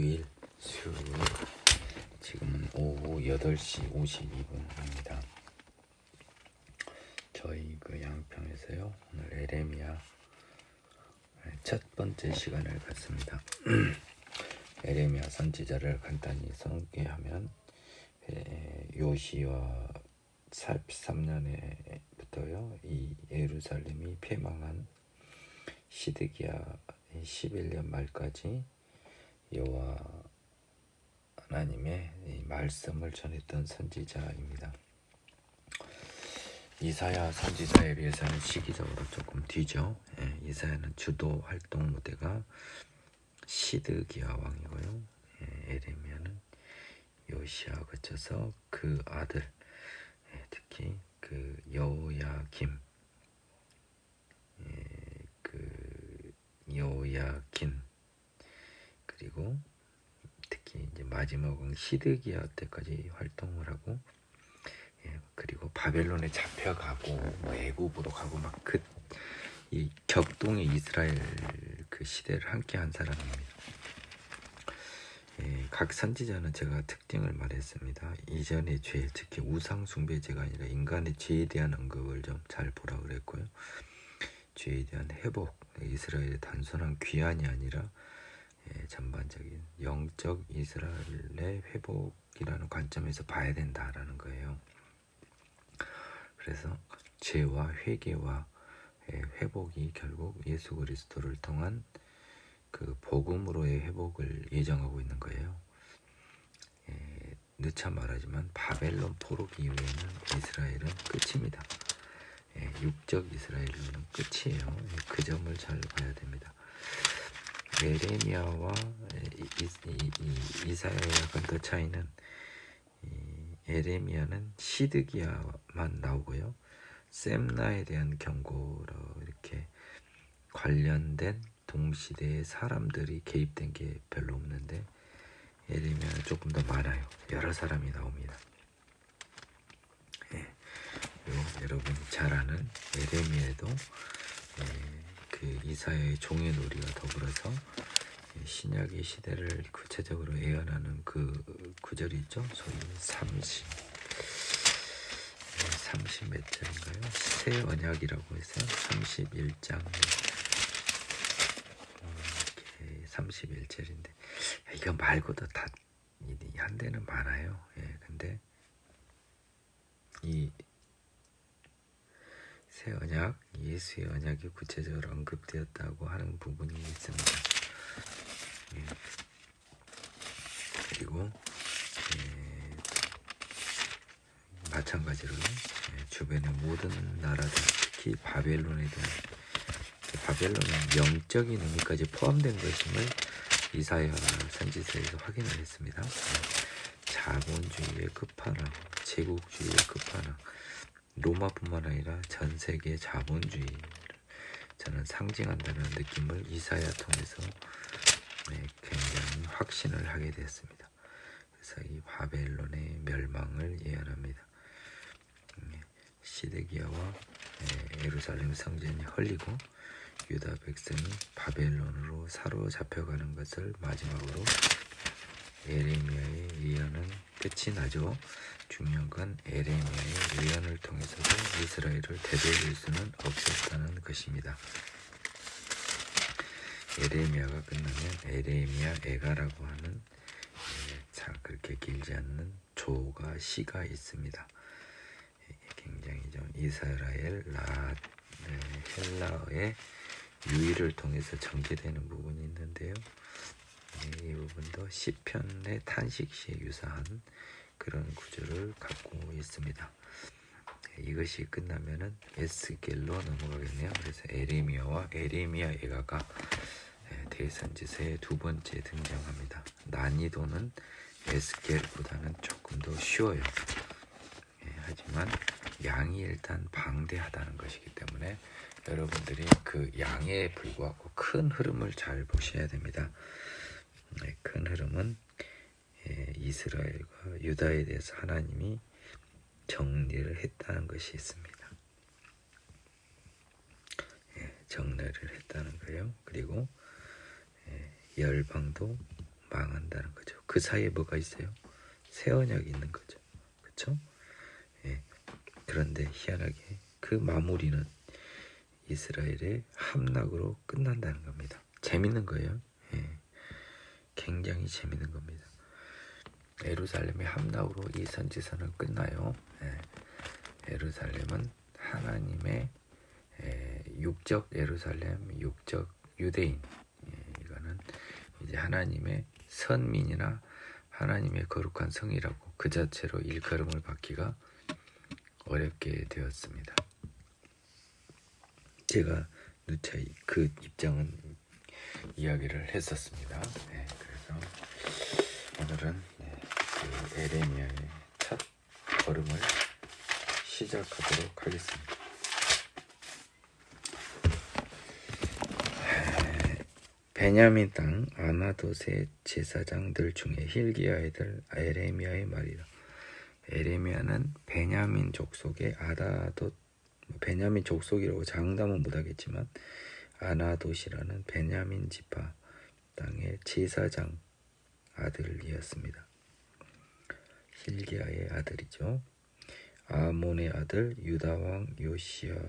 9일 수요일 지금은 오후 8시 52분입니다. 저희 그 양평에서요 오늘 에레미야 첫 번째 시간을 갖습니다. 에레미야 선지자를 간단히 소개하면 요시야 43년에부터요 이 예루살렘이 폐망한 시드기야 11년 말까지 여호와 하나님의 이 말씀을 전했던 선지자입니다. 이사야 선지자에 비해서는 시기적으로 조금 뒤죠. 이사야는 주도 활동 무대가 시드기야 왕이고요. 에레미야는 요시야 거쳐서 그 아들, 특히 그 여호야김, 여호야긴, 그리고 특히 이제 마지막은 시드기야 때까지 활동을 하고, 그리고 바벨론에 잡혀가고 뭐 애굽으로 가고 막 이 격동의 이스라엘 그 시대를 함께한 사람입니다. 각 선지자는 제가 특징을 말했습니다. 이전의 죄, 특히 우상 숭배죄가 아니라 인간의 죄에 대한 언급을 좀 잘 보라 그랬고요. 죄에 대한 회복, 이스라엘의 단순한 귀환이 아니라 전반적인 영적 이스라엘의 회복이라는 관점에서 봐야 된다라는 거예요. 그래서 죄와 회개와 회복이 결국 예수 그리스도를 통한 그 복음으로의 회복을 예정하고 있는 거예요. 누차 말하지만 바벨론 포로 이후에는 이스라엘은 끝입니다. 육적 이스라엘은 끝이에요. 그 점을 잘 봐야 됩니다. 에레미야와 이사야의 약간 더 차이는 에레미야는 시드기야만 나오고요. 셈나에 대한 경고로 이렇게 관련된 동시대의 사람들이 개입된 게 별로 없는데 에레미야는 조금 더 많아요. 여러 사람이 나옵니다. 여러분이 잘 아는 에레미야도 그 이사야의 종의 놀이와 더불어서 신약의 시대를 구체적으로 예언하는 그 구절이 있죠. 소위 30 몇 절인가요? 새 언약이라고 해서 31장 31절인데 이거 말고도 다 한 대는 많아요. 근데 이 새 언약, 예수의 언약이 구체적으로 언급되었다고 하는 부분이 있습니다. 그리고 마찬가지로 주변의 모든 나라들, 특히 바벨론에 대한 바벨론은 영적인 의미까지 포함된 것임을 이사야 선지서에서 확인을 했습니다. 자본주의의 끝판왕, 제국주의의 끝판왕, 로마뿐만 아니라 전 세계 자본주의를 저는 상징한다는 느낌을 이사야 통해서 굉장히 확신을 하게 됐습니다. 그래서 이 바벨론의 멸망을 예언합니다. 시드기야와 예루살렘 성전이 헐리고 유다 백성이 바벨론으로 사로잡혀가는 것을 마지막으로 에레미야의 예언은 끝이 나죠. 중요한 건 에레미야의 예언을 통해서도 이스라엘을 되돌릴 수는 없었다는 것입니다. 에레미야가 끝나면 에레미야 에가라고 하는 그렇게 길지 않는 조가 시가 있습니다. 굉장히 좀 이스라엘 헬라어의 유의를 통해서 전개되는 부분이 있는데요. 이 부분도 시편의 탄식시에 유사한 그런 구조를 갖고 있습니다. 이것이 끝나면은 에스겔로 넘어가겠네요. 그래서 에레미야와 에레미야 에가가 대선지서의 두 번째 등장합니다. 난이도는 에스겔보다는 조금 더 쉬워요. 하지만 양이 일단 방대하다는 것이기 때문에 여러분들이 그 양에 불구하고 큰 흐름을 잘 보셔야 됩니다. 큰 흐름은 이스라엘과 유다에 대해서 하나님이 정리를 했다는 것이 있습니다. 정리를 했다는 거예요. 그리고 열방도 망한다는 거죠. 그 사이에 뭐가 있어요? 새 언약이 있는 거죠. 그렇죠? 예. 그런데 희한하게 그 마무리는 이스라엘의 함락으로 끝난다는 겁니다. 재밌는 거예요. 예. 굉장히 재밌는 겁니다. 예루살렘의 함락으로 이 선지서는 끝나요. 예. 예루살렘은 하나님의 육적 예루살렘, 육적 유대인. 예. 이거는 이제 하나님의 선민이나 하나님의 거룩한 성이라고 그 자체로 일컬음을 받기가 어렵게 되었습니다. 제가 누차 그 입장은 이야기를 했었습니다. 네, 그래서 오늘은 그 에레미야의 첫 걸음을 시작하도록 하겠습니다. 베냐민 땅 아나돗의 제사장들 중에 hil기야의 아들 에레미야의 말이라. 에레미야는 베냐민 족속의 아나돗, 베냐민 족속이라고 장담은 못하겠지만 아나돗이라는 베냐민 지파 땅의 제사장 아들이었습니다. hil기야의 아들이죠. 아몬의 아들 유다 왕 요시야의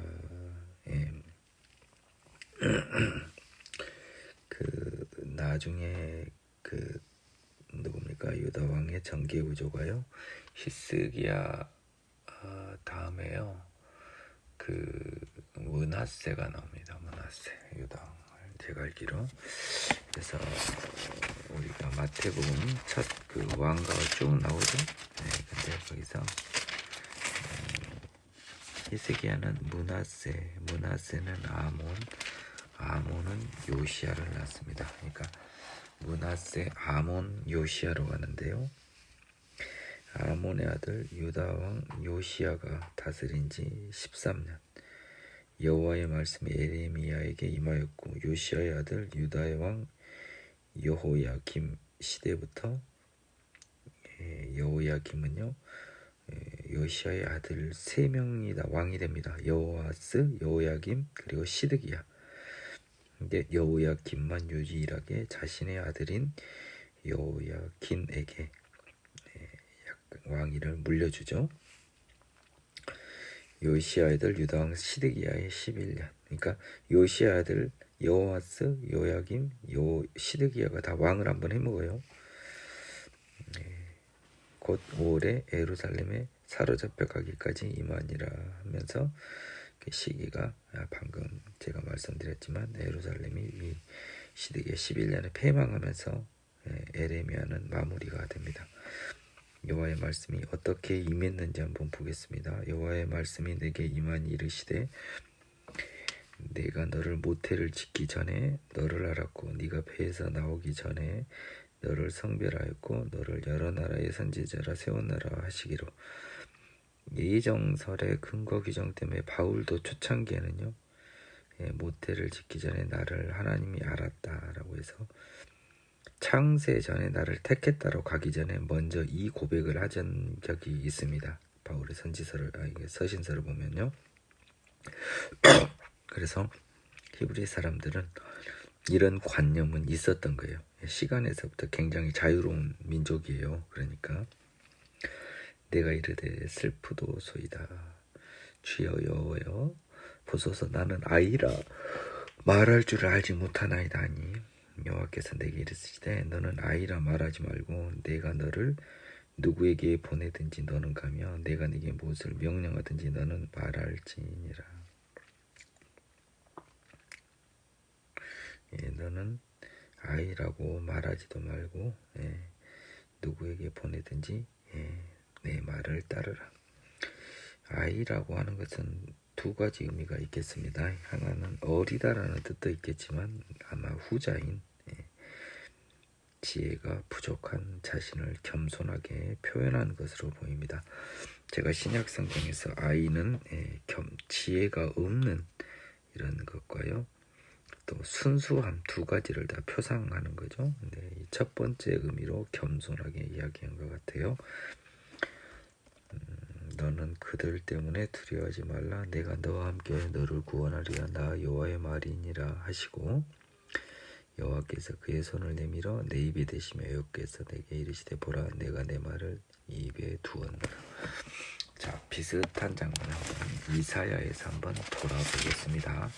그 나중에 그 누굽니까? 유다 왕의 정계 구조가요. 히스기야 다음에요. 그 므낫세가 나옵니다. 므낫세 유다 왕을 제가 알기로. 그래서 우리가 마태복음 첫 그 왕가가 쭉 나오죠. 네, 근데 거기서 히스기야는 므낫세, 므낫세는 아몬, 아몬은 요시야를 낳습니다. 그러니까 므낫세, 아몬, 요시야로 가는데요. 아몬의 아들 유다 왕 요시야가 다스린 지 13년. 여호와의 말씀이 에레미야에게 임하였고 요시야의 아들 유다의 왕 여호야김 시대부터 여호야김은요 요시야의 아들 3명이 다 왕이 됩니다. 여호아스, 여호야김, 그리고 시드기야. 근데 여호야김만 유일하게 자신의 아들인 여호야긴에게 왕위를 물려주죠. 요시야 아들 유다 왕 시드기야의 11년. 그러니까 요시야 아들 여호아스, 여호야김, 시드기야가 다 왕을 한번 해먹어요. 곧 5월에 예루살렘에 사로잡혀 가기까지 임하니라 하면서 그 시기가 방금 제가 말씀드렸지만 예루살렘이 이 시드기야 11년에 패망하면서 에레미야는 마무리가 됩니다. 여호와의 말씀이 어떻게 임했는지 한번 보겠습니다. 여호와의 말씀이 내게 임하니 이르시되 내가 너를 모태를 짓기 전에 너를 알았고 네가 배에서 나오기 전에 너를 성별하였고 너를 여러 나라의 선지자라 세웠나라 하시기로. 예정설의 근거 규정 때문에 바울도 초창기에는요 모태를 짓기 전에 나를 하나님이 알았다라고 해서 창세 전에 나를 택했다로 가기 전에 먼저 이 고백을 하던 적이 있습니다. 바울의 서신서를 보면요. 그래서 히브리 사람들은 이런 관념은 있었던 거예요. 시간에서부터 굉장히 자유로운 민족이에요. 그러니까 내가 이르되 슬프도소이다. 주여 여호와여 보소서 나는 아이라 말할 줄 알지 못하나이다 하니 여호와께서 내게 이르시되 너는 아이라 말하지 말고 내가 너를 누구에게 보내든지 너는 가며 내가 네게 무엇을 명령하든지 너는 말할지니라. 너는 아이라고 말하지도 말고 누구에게 보내든지 내 말을 따르라. 아이라고 하는 것은 두 가지 의미가 있겠습니다. 하나는 어리다라는 뜻도 있겠지만 아마 후자인 지혜가 부족한 자신을 겸손하게 표현한 것으로 보입니다. 제가 신약 성경에서 아이는 지혜가 없는 이런 것과요. 또 순수함 두 가지를 다 표상하는 거죠. 근데 이 첫 번째 의미로 겸손하게 이야기한 것 같아요. 너는 그들 때문에 두려워하지 말라. 내가 너와 함께 너를 구원하리라. 나 여호와의 말이니라 하시고 여호와께서 그의 손을 내밀어 내 입이 되시며 여호와께서 내게 이르시되 보라 내가 내 말을 입에 두었노라. 자, 비슷한 장면을 한번 이사야에서 한번 돌아보겠습니다.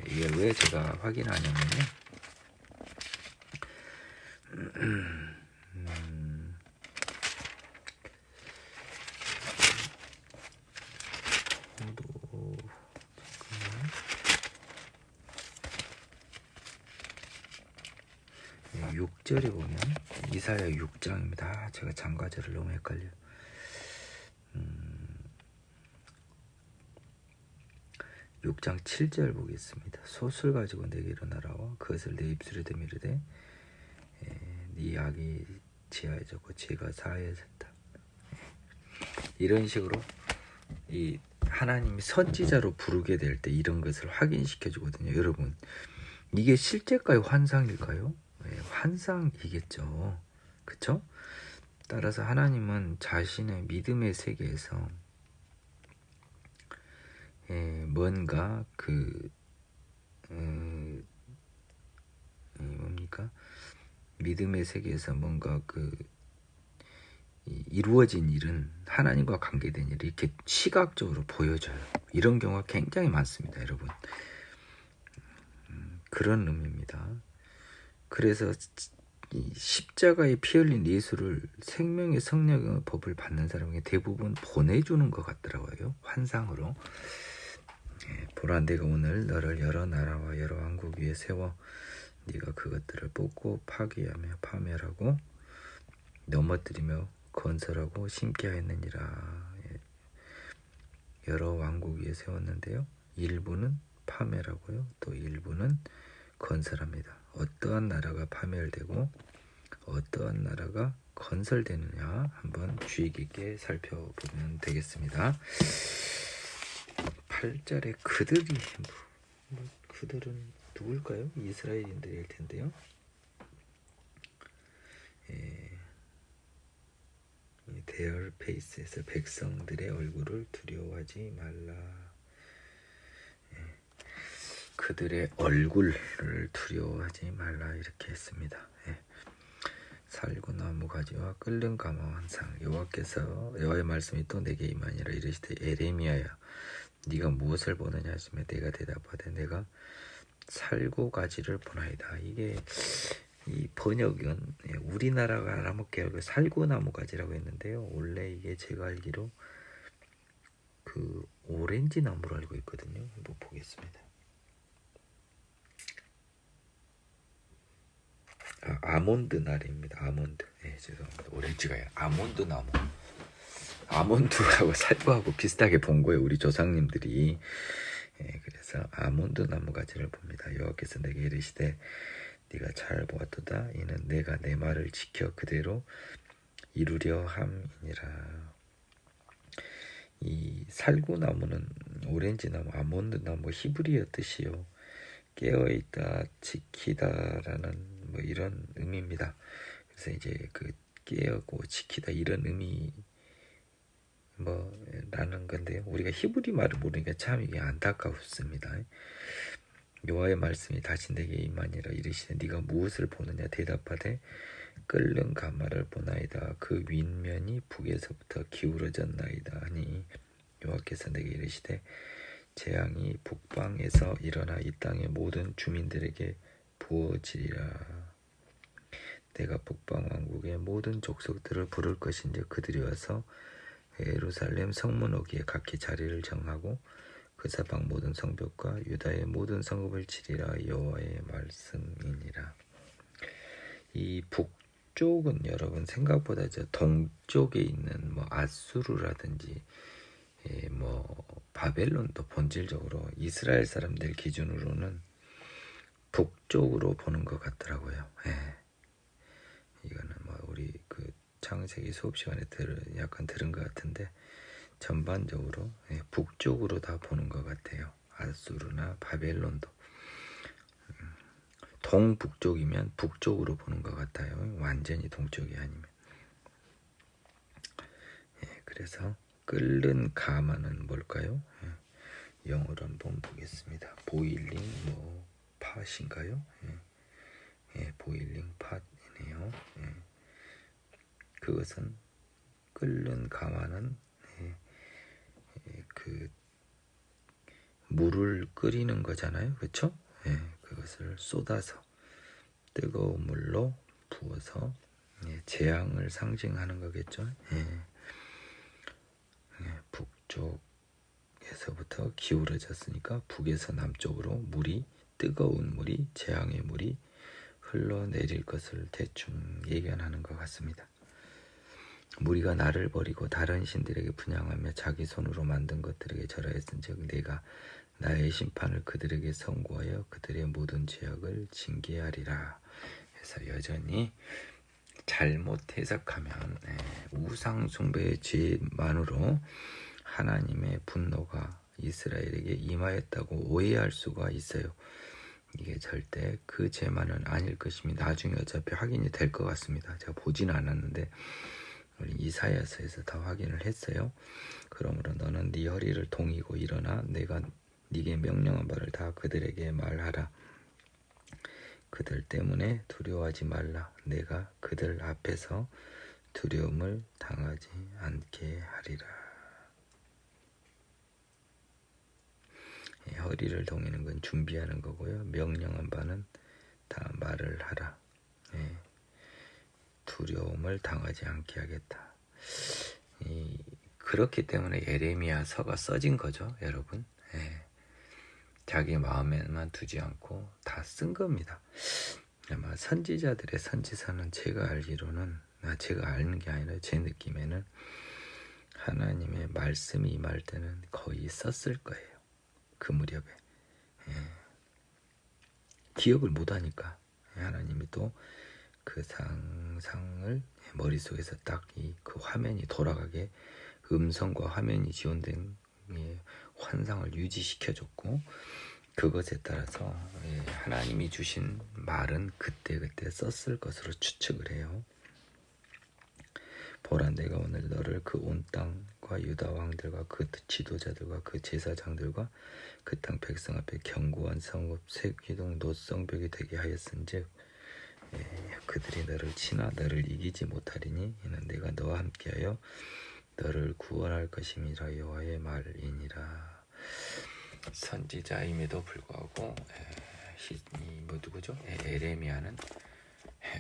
이게 왜 제가 확인하냐면요. 잠깐만. 6절에 보면 이사야 6장입니다. 제가 장과절을 너무 헷갈려요. 6장 7절 보겠습니다. 솥을 가지고 내게 일어나라와 그것을 내 입술에 대미르되 네 악이 지하해졌고 죄가 사하여졌다. 이런 식으로 이 하나님이 선지자로 부르게 될 때 이런 것을 확인시켜 주거든요. 여러분, 이게 실제일까요? 환상일까요? 환상이겠죠. 그쵸? 따라서 하나님은 자신의 믿음의 세계에서 뭔가 뭡니까? 믿음의 세계에서 뭔가 이루어진 일은 하나님과 관계된 일을 이렇게 시각적으로 보여줘요. 이런 경우가 굉장히 많습니다, 여러분. 그런 의미입니다. 그래서 이 십자가에 피 흘린 예수를 생명의 성령의 법을 받는 사람에게 대부분 보내주는 것 같더라고요. 환상으로. 보라 내가 오늘 너를 여러 나라와 여러 왕국 위에 세워 네가 그것들을 뽑고 파괴하며 파멸하고 넘어뜨리며 건설하고 심게 하였느니라. 여러 왕국 위에 세웠는데요. 일부는 파멸하고요. 또 일부는 건설합니다. 어떠한 나라가 파멸되고 어떠한 나라가 건설되느냐 한번 주의 깊게 살펴보면 되겠습니다. 8절에 그들이 그들은 누굴까요? 이스라엘인들일 텐데요. Their face에서 백성들의 얼굴을 두려워하지 말라. 그들의 얼굴을 두려워하지 말라 이렇게 했습니다. 살구나무 가지와 끓는 가마와 한상 여호와께서 여호와의 말씀이 또 내게 임하니라 이르시되 에레미야야 네가 무엇을 보느냐 하시며 내가 대답하되 내가 살구가지를 보나이다. 이게 이 번역은 우리나라가 아람어계열의 살구나무가지라고 했는데요. 원래 이게 제가 알기로 오렌지 나무로 알고 있거든요. 한번 보겠습니다. 아몬드 나리입니다. 아몬드. 죄송합니다. 오렌지가 아몬드 나무. 아몬드하고 살구하고 비슷하게 본 거예요. 우리 조상님들이. 그래서 아몬드 나무 가지를 봅니다. 여호와께서 내게 이르시되 네가 잘 보았도다. 이는 내가 내 말을 지켜 그대로 이루려 함이니라. 이 살구나무는 오렌지나무, 아몬드나무 히브리어 뜻이요. 깨어있다, 지키다라는 이런 의미입니다. 그래서 이제 깨어고 지키다 이런 의미 라는 건데요. 우리가 히브리 말을 모르니까 참 이게 안타깝습니다. 여호와의 말씀이 다시 내게 임하니라 이르시되 네가 무엇을 보느냐 대답하되 끓는 가마를 보나이다. 그 윗면이 북에서부터 기울어졌나이다 하니 여호와께서 내게 이르시되 재앙이 북방에서 일어나 이 땅의 모든 주민들에게 부어지리라. 내가 북방 왕국의 모든 족속들을 부를 것인지 그들이 와서 예루살렘 성문 어귀에 각기 자리를 정하고 그 사방 모든 성벽과 유다의 모든 성읍을 치리라. 여호와의 말씀이니라. 이 북쪽은 여러분 생각보다 동쪽에 있는 아수르라든지 바벨론도 본질적으로 이스라엘 사람들 기준으로는 북쪽으로 보는 것 같더라고요. 이거는 우리 창세기 수업 시간에 약간 들은 것 같은데 전반적으로 북쪽으로 다 보는 것 같아요. 아수르나 바벨론도 동북쪽이면 북쪽으로 보는 것 같아요. 완전히 동쪽이 아니면. 그래서 끓는 가마는 뭘까요? 영어로 한번 보겠습니다. 보일링 팟인가요? 보일링 팟이네요. 그것은 끓는 가마는 그 물을 끓이는 거잖아요, 그렇죠? 그것을 쏟아서 뜨거운 물로 부어서 재앙을 상징하는 거겠죠. 북쪽에서부터 기울어졌으니까 북에서 남쪽으로 뜨거운 물이 재앙의 물이 흘러내릴 것을 대충 예견하는 것 같습니다. 무리가 나를 버리고 다른 신들에게 분향하며 자기 손으로 만든 것들에게 절하였은즉 내가 나의 심판을 그들에게 선고하여 그들의 모든 죄악을 징계하리라. 그래서 여전히 잘못 해석하면 우상 숭배의 죄만으로 하나님의 분노가 이스라엘에게 임하였다고 오해할 수가 있어요. 이게 절대 그 죄만은 아닐 것임이 나중에 어차피 확인이 될 것 같습니다. 제가 보지는 않았는데 우리 이사야서에서 다 확인을 했어요. 그러므로 너는 네 허리를 동이고 일어나 내가 네게 명령한 바를 다 그들에게 말하라. 그들 때문에 두려워하지 말라. 내가 그들 앞에서 두려움을 당하지 않게 하리라. 허리를 동이는 건 준비하는 거고요. 명령한 바는 다 말을 하라. 두려움을 당하지 않게 하겠다. 그렇기 때문에 예레미야서가 써진 거죠, 여러분. 자기 마음에만 두지 않고 다 쓴 겁니다. 아마 선지자들의 선지서는 제가 알기로는 제가 아는 게 아니라 제 느낌에는 하나님의 말씀이 임할 때는 거의 썼을 거예요. 그 무렵에 기억을 못하니까 하나님이 또 그 상상을 머릿속에서 딱 그 화면이 돌아가게 음성과 화면이 지원된 환상을 유지시켜줬고 그것에 따라서 하나님이 주신 말은 그때그때 썼을 것으로 추측을 해요. 보라 내가 오늘 너를 그 온 땅과 유다 왕들과 그 지도자들과 그 제사장들과 그 땅 백성 앞에 견고한 성읍 새기둥 노성벽이 되게 하였은즉 그들이 너를 치나 너를 이기지 못하리니 이는 내가 너와 함께하여 너를 구원할 것임이라 여호와의 말이니라. 선지자임에도 불구하고 누구죠? 에레미야는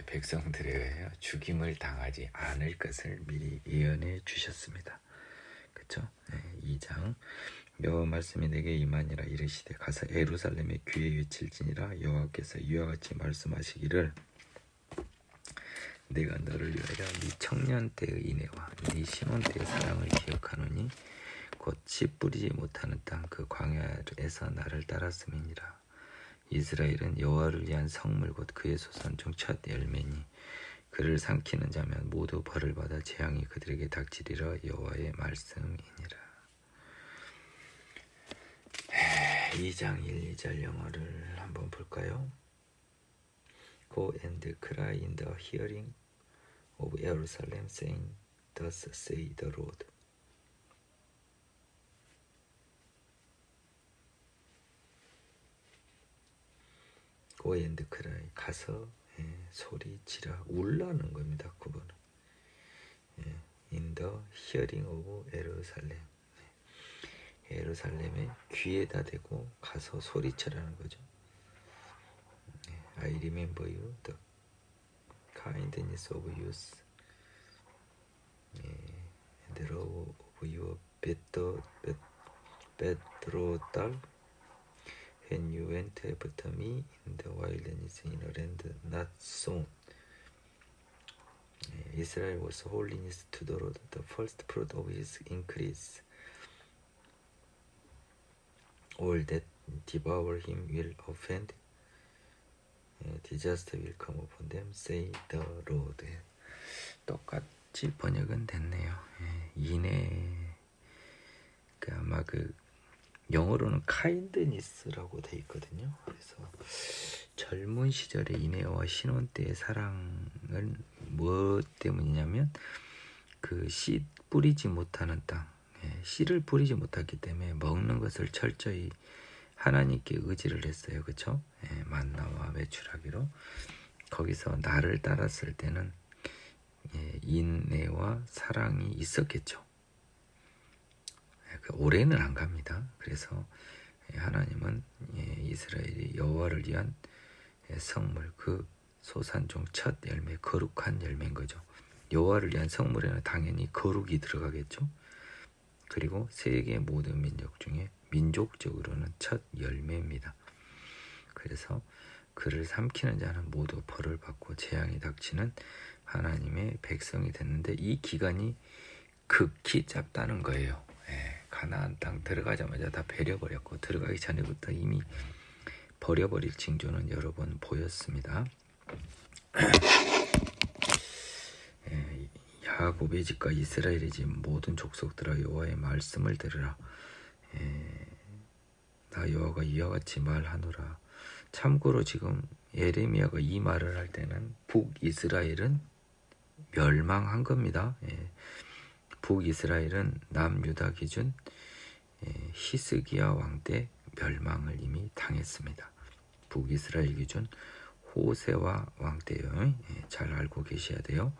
백성들에 의해 죽임을 당하지 않을 것을 미리 예언해 주셨습니다. 그렇죠? 2장 여호와 말씀이 내게 임하니라 이르시되 가서 예루살렘의 귀에 외칠지니라 여호와께서 이와 같이 말씀하시기를 내가 너를 위하여 네 청년 때의 인애와 네 신혼 때의 사랑을 기억하노니 곧 씨 뿌리지 못하는 땅 그 광야에서 나를 따랐음이니라. 이스라엘은 여호와를 위한 성물 곧 그의 소산 중 첫 열매니 그를 삼키는 자면 모두 벌을 받아 재앙이 그들에게 닥치리라. 여호와의 말씀이니라. 2장 1, 2절 영어를 한번 볼까요? Go and cry in the hearing of Jerusalem, saying, Thus say the Lord. Go and cry, 가서 소리치라, 울라는 겁니다. 그거는 in the hearing of Jerusalem, 예루살렘의 귀에다 대고 가서 소리치라는 거죠. I remember you, the kindness of youth, the love of your betrothal, when you went after me in the wilderness in a land not sown. Israel was holiness to the Lord, the first fruit of his increase. All that devour him will offend. Disaster will come upon them, say the Lord. 똑같이 번역은 됐네요. 인애, 아마 영어로는 kindness라고 돼 있거든요. 그래서 젊은 시절의 인애와 신혼 때의 사랑은 뭐 때문이냐면 그 씨 뿌리지 못하는 땅, 씨를 뿌리지 못했기 때문에 먹는 것을 철저히 하나님께 의지를 했어요. 그렇죠? 만나와 매출하기로. 거기서 나를 따랐을 때는 인내와 사랑이 있었겠죠. 오래는 안 갑니다. 그래서 하나님은 이스라엘이 여호와를 위한 성물, 그 소산종 첫 열매, 거룩한 열매인 거죠. 여호와를 위한 성물에는 당연히 거룩이 들어가겠죠. 그리고 세계 모든 민족 중에 민족적으로는 첫 열매입니다. 그래서 그를 삼키는 자는 모두 벌을 받고 재앙이 닥치는 하나님의 백성이 됐는데, 이 기간이 극히 짧다는 거예요. 가나안 땅 들어가자마자 다 버려버렸고, 들어가기 전에부터 이미 버려버릴 징조는 여러 번 보였습니다. 야곱의 집과 이스라엘의 집 모든 족속들아 여호와의 말씀을 들으라. 나 여호와가 이와 같이 말하노라. 참고로 지금 예레미야가 이 말을 할 때는 북이스라엘은 멸망한 겁니다. 북이스라엘은 남유다 기준 히스기야 왕 때 멸망을 이미 당했습니다. 북이스라엘 기준 호세와 왕 때요. 잘 알고 계셔야 돼요.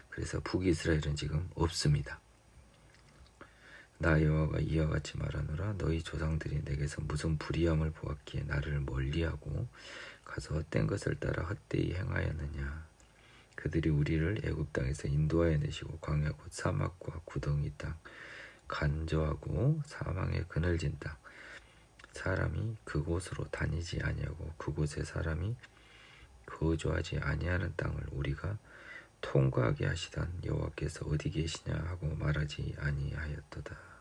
그래서 북이스라엘은 지금 없습니다. 나 여호와가 이와 같이 말하노라. 너희 조상들이 내게서 무슨 불의함을 보았기에 나를 멀리하고 가서 헛된 것을 따라 헛되이 행하였느냐. 그들이 우리를 애굽 땅에서 인도하여 내시고 광야 곧 사막과 구덩이 땅, 간저하고 사망의 그늘진 땅, 사람이 그곳으로 다니지 아니하고 그곳에 사람이 거주하지 아니하는 땅을 우리가 통과하게 하시던 여호와께서 어디 계시냐 하고 말하지 아니하였도다.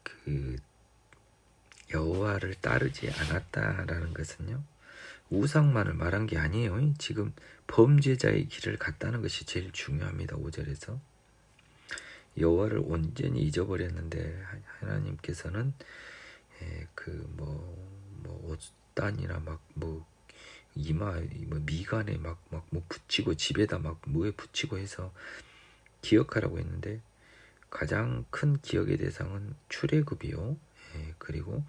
그 여호와를 따르지 않았다라는 것은요, 우상만을 말한 게 아니에요. 지금 범죄자의 길을 갔다는 것이 제일 중요합니다. 5절에서 여호와를 온전히 잊어버렸는데 하나님께서는 옷단이나 이마 미간에 막 붙이고 집에다 뭐에 붙이고 해서 기억하라고 했는데, 가장 큰 기억의 대상은 출애굽이요. 그리고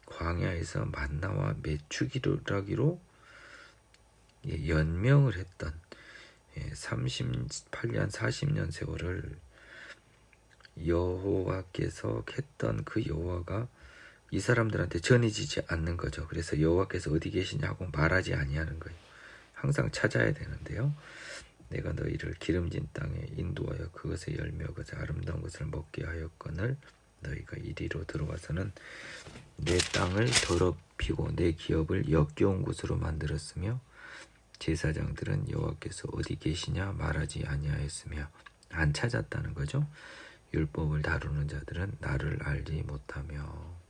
광야에서 만나와 메추기라기로 연명을 했던 38년 40년 세월을 여호와께서 했던 그 여호와가 이 사람들한테 전해지지 않는 거죠. 그래서 여호와께서 어디 계시냐고 말하지 아니하는 거예요. 항상 찾아야 되는데요. 내가 너희를 기름진 땅에 인도하여 그것의 열매와 그것의 아름다운 것을 먹게 하였거늘 너희가 이리로 들어와서는 내 땅을 더럽히고 내 기업을 역겨운 곳으로 만들었으며 제사장들은 여호와께서 어디 계시냐 말하지 아니하였으며, 안 찾았다는 거죠. 율법을 다루는 자들은 나를 알지 못하며,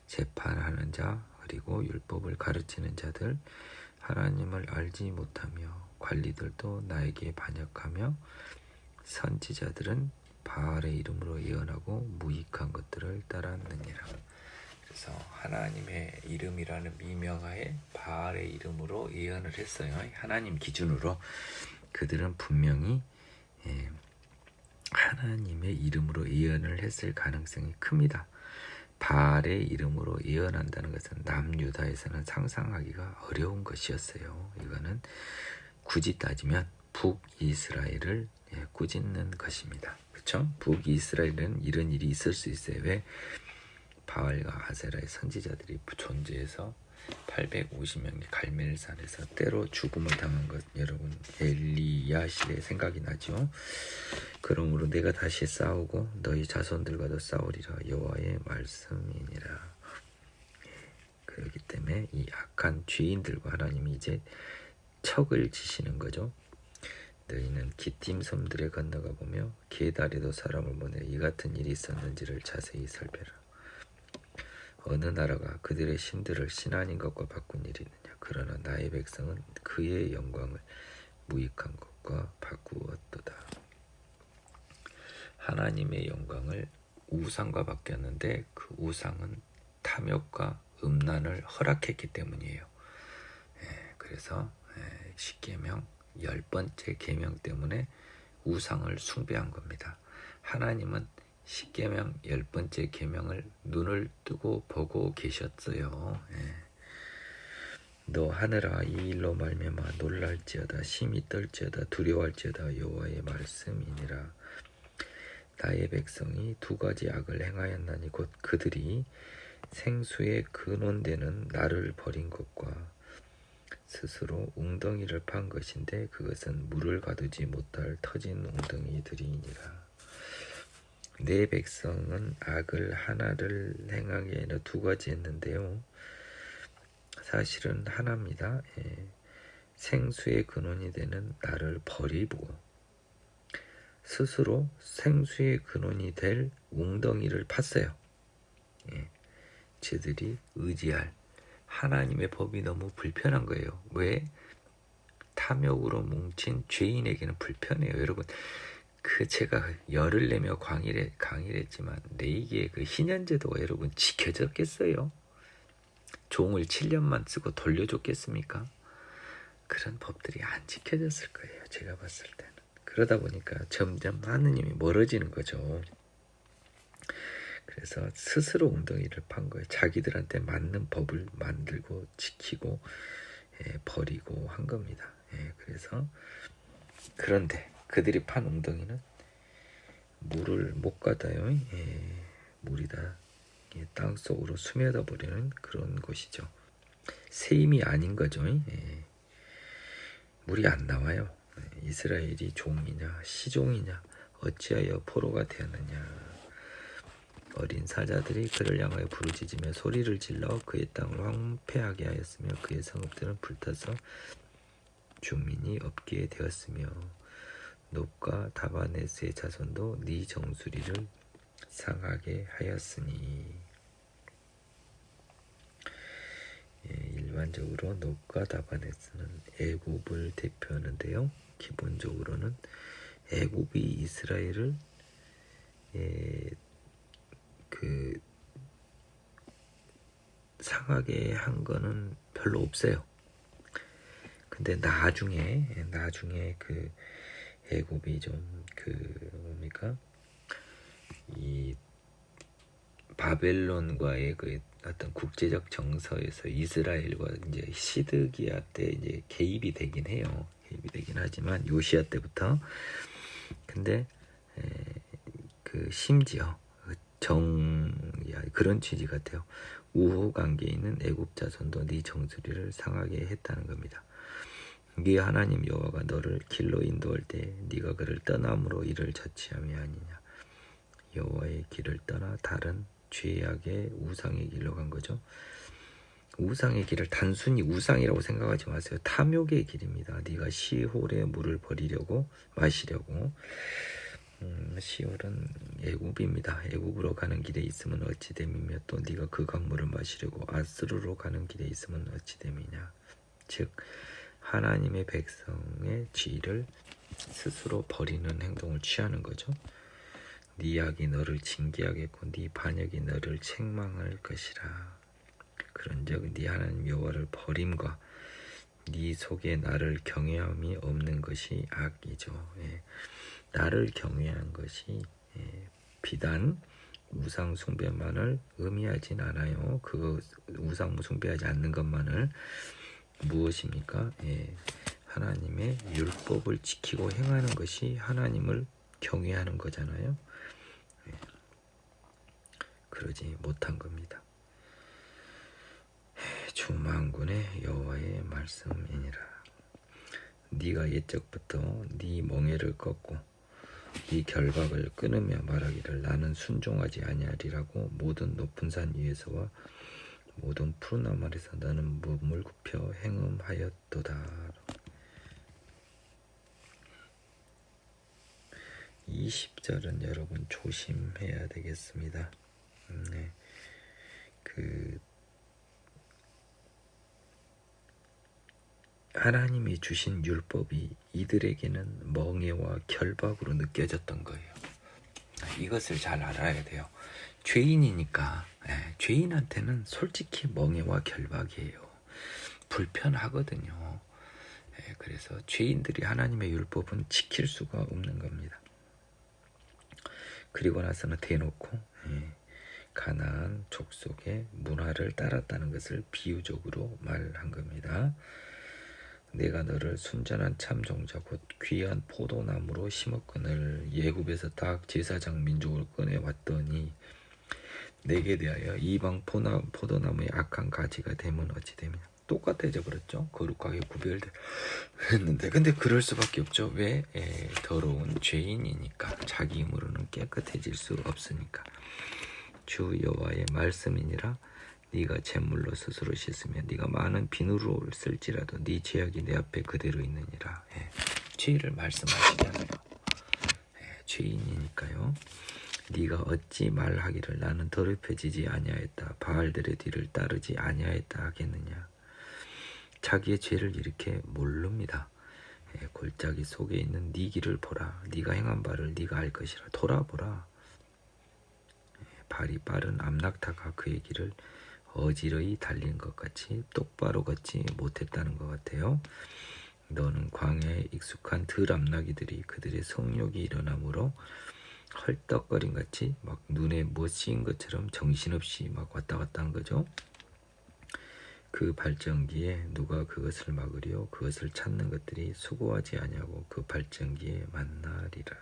재판하는 자 그리고 율법을 가르치는 자들 하나님을 알지 못하며, 관리들도 나에게 반역하며, 선지자들은 바알의 이름으로 예언하고 무익한 것들을 따랐느니라. 그래서 하나님의 이름이라는 미명하에 바알의 이름으로 예언을 했어요. 하나님 기준으로 그들은 분명히 하나님의 이름으로 예언을 했을 가능성이 큽니다. 바알의 이름으로 예언한다는 것은 남유다에서는 상상하기가 어려운 것이었어요. 이거는 굳이 따지면 북이스라엘을 꾸짖는 것입니다. 그렇죠? 북이스라엘은 이런 일이 있을 수 있어요. 왜? 바알과 아세라의 선지자들이 존재해서 850명이 갈멜산에서 때로 죽음을 당한 것, 여러분 엘리야 시대 생각이 나죠. 그러므로 내가 다시 싸우고 너희 자손들과도 싸우리라 여호와의 말씀이니라. 그렇기 때문에 이 악한 죄인들과 하나님이 이제 척을 지시는 거죠. 너희는 기띔 섬들에 건너가 보며 게달에도 사람을 보내 이 같은 일이 있었는지를 자세히 살펴라. 어느 나라가 그들의 신들을 신아닌 것과 바꾼 일이 있느냐. 그러나 나의 백성은 그의 영광을 무익한 것과 바꾸었도다. 하나님의 영광을 우상과 바뀌었는데 그 우상은 탐욕과 음란을 허락했기 때문이에요. 그래서 10계명 10번째 계명 때문에 우상을 숭배한 겁니다. 하나님은 10계명 10번째 계명을 눈을 뜨고 보고 계셨어요. 너 하늘아 이 일로 말미암아 놀랄지어다 심히 떨지어다 두려워할지어다 여호와의 말씀이니라. 나의 백성이 두 가지 악을 행하였나니 곧 그들이 생수의 근원되는 나를 버린 것과 스스로 웅덩이를 판 것인데 그것은 물을 가두지 못할 터진 웅덩이들이니라. 내 백성은 악을 하나를 행하기 아니라 두 가지 했는데요. 사실은 하나입니다. 생수의 근원이 되는 나를 버리고 스스로 생수의 근원이 될 웅덩이를 팠어요. 저들이 의지할 하나님의 법이 너무 불편한 거예요. 왜? 탐욕으로 뭉친 죄인에게는 불편해요. 여러분, 제가 열을 내며 강의했지만 레이기의 그 희년제도가 여러분 지켜졌겠어요? 종을 7년만 쓰고 돌려줬겠습니까? 그런 법들이 안 지켜졌을 거예요. 제가 봤을 때는. 그러다 보니까 점점 하느님이 멀어지는 거죠. 그래서 스스로 웅덩이를 판 거예요. 자기들한테 맞는 법을 만들고 지키고 버리고 한 겁니다. 그래서 그런데 그들이 판 웅덩이는 물을 못 가다요. 물이 다 땅속으로 스며져 버리는 그런 곳이죠. 세임이 아닌 거죠. 물이 안 나와요. 이스라엘이 종이냐 시종이냐 어찌하여 포로가 되었느냐. 어린 사자들이 그를 향하여 부르짖으며 소리를 질러 그의 땅을 황폐하게 하였으며 그의 성읍들은 불타서 주민이 없게 되었으며 놉과 다바네스의 자손도 네 정수리를 상하게 하였으니. 일반적으로 놉과 다바네스는 애굽을 대표하는데요. 기본적으로는 애굽이 이스라엘을 상하게 한 거는 별로 없어요. 근데 나중에 그 애굽이 좀 이 바벨론과의 그 어떤 국제적 정서에서 이스라엘과 이제 시드기야 때 이제 개입이 되긴 해요. 개입이 되긴 하지만 요시야 때부터. 근데 심지어 그런 취지 같아요. 우호 관계에 있는 애굽 자손도 네 정수리를 상하게 했다는 겁니다. 네 하나님 여호와가 너를 길로 인도할 때 네가 그를 떠남으로 이를 자취함이 아니냐. 여호와의 길을 떠나 다른 죄악의 우상의 길로 간 거죠. 우상의 길을 단순히 우상이라고 생각하지 마세요. 탐욕의 길입니다. 네가 시홀의 물을 마시려고. 시홀은 애굽입니다. 애굽으로 가는 길에 있으면 어찌 됨이며 또 네가 그 강물을 마시려고 아스루로 가는 길에 있으면 어찌 됨이냐. 즉 하나님의 백성의 죄를 스스로 버리는 행동을 취하는 거죠. 네 악이 너를 징계하겠고 네 반역이 너를 책망할 것이라. 그런즉 네 하나님 여호와를 버림과 네 속에 나를 경외함이 없는 것이 악이죠. 나를 경외한 것이 비단 우상 숭배만을 의미하진 않아요. 그 우상 숭배하지 않는 것만을. 무엇입니까? 하나님의 율법을 지키고 행하는 것이 하나님을 경외하는 거잖아요. 그러지 못한 겁니다. 주 만군의 여호와의 말씀이니라. 네가 옛적부터 네 멍에를 꺾고 네 결박을 끊으며 말하기를 나는 순종하지 아니하리라고 모든 높은 산 위에서와 모든 푸른 나무에서 나는 몸을 굽혀 행음하였도다. 20절은 여러분 조심해야 되겠습니다. 하나님이 주신 율법이 이들에게는 멍에와 결박으로 느껴졌던 거예요. 이것을 잘 알아야 돼요. 죄인이니까 죄인한테는 솔직히 멍에와 결박이에요. 불편하거든요. 그래서 죄인들이 하나님의 율법은 지킬 수가 없는 겁니다. 그리고 나서는 대놓고 가나안 족속의 문화를 따랐다는 것을 비유적으로 말한 겁니다. 내가 너를 순전한 참종자 곧 귀한 포도나무로 심었거늘 예굽에서 딱 제사장 민족을 꺼내왔더니 내게 대하여 이방 포도나무의 악한 가지가 되면 어찌 되느냐. 똑같아져 버렸죠. 거룩하게 구별했는데 근데 그럴 수밖에 없죠. 왜? 더러운 죄인이니까. 자기 힘으로는 깨끗해질 수 없으니까. 주 여호와의 말씀이니라. 네가 잿물로 스스로 씻으면 네가 많은 비누를 쓸지라도 네 죄악이 내 앞에 그대로 있느니라. 죄를 말씀하시잖아요. 죄인이니까요. 네가 어찌 말하기를 나는 더럽혀지지 아니하였다. 바알들의 뒤를 따르지 아니하였다 하겠느냐. 자기의 죄를 이렇게 모릅니다. 골짜기 속에 있는 네 길을 보라. 네가 행한 바를 네가 알 것이라. 돌아보라. 발이 빠른 암낙타가 그의 길을 어지러이 달린 것 같이 똑바로 걷지 못했다는 것 같아요. 너는 광야에 익숙한 들암나기들이 그들의 성욕이 일어나므로 헐떡거림 같이 막 눈에 못 씌인 것처럼 정신없이 막 왔다 갔다 한 거죠. 그 발전기에 누가 그것을 막으려 그것을 찾는 것들이 수고하지 아니하고 그 발전기에 만나리라.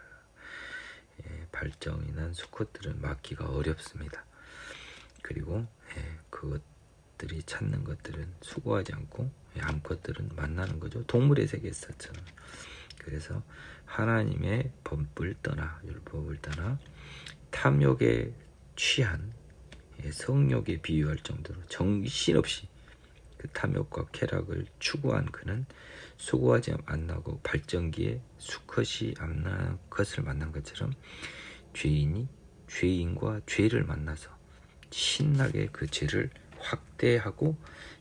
발정이 난 수컷들은 막기가 어렵습니다. 그리고 그것들이 찾는 것들은 수고하지 않고 암컷들은 만나는 거죠. 동물의 세계에서처럼. 그래서 하나님의 법을 떠나 율법을 떠나 탐욕에 취한 성욕에 비유할 정도로 정신없이 그 탐욕과 쾌락을 추구한 그는 수고하지 않나고 발전기에 수컷이 암난 것을 만난 것처럼 죄인이 죄인과 죄를 만나서 신나게 그 죄를 확대하고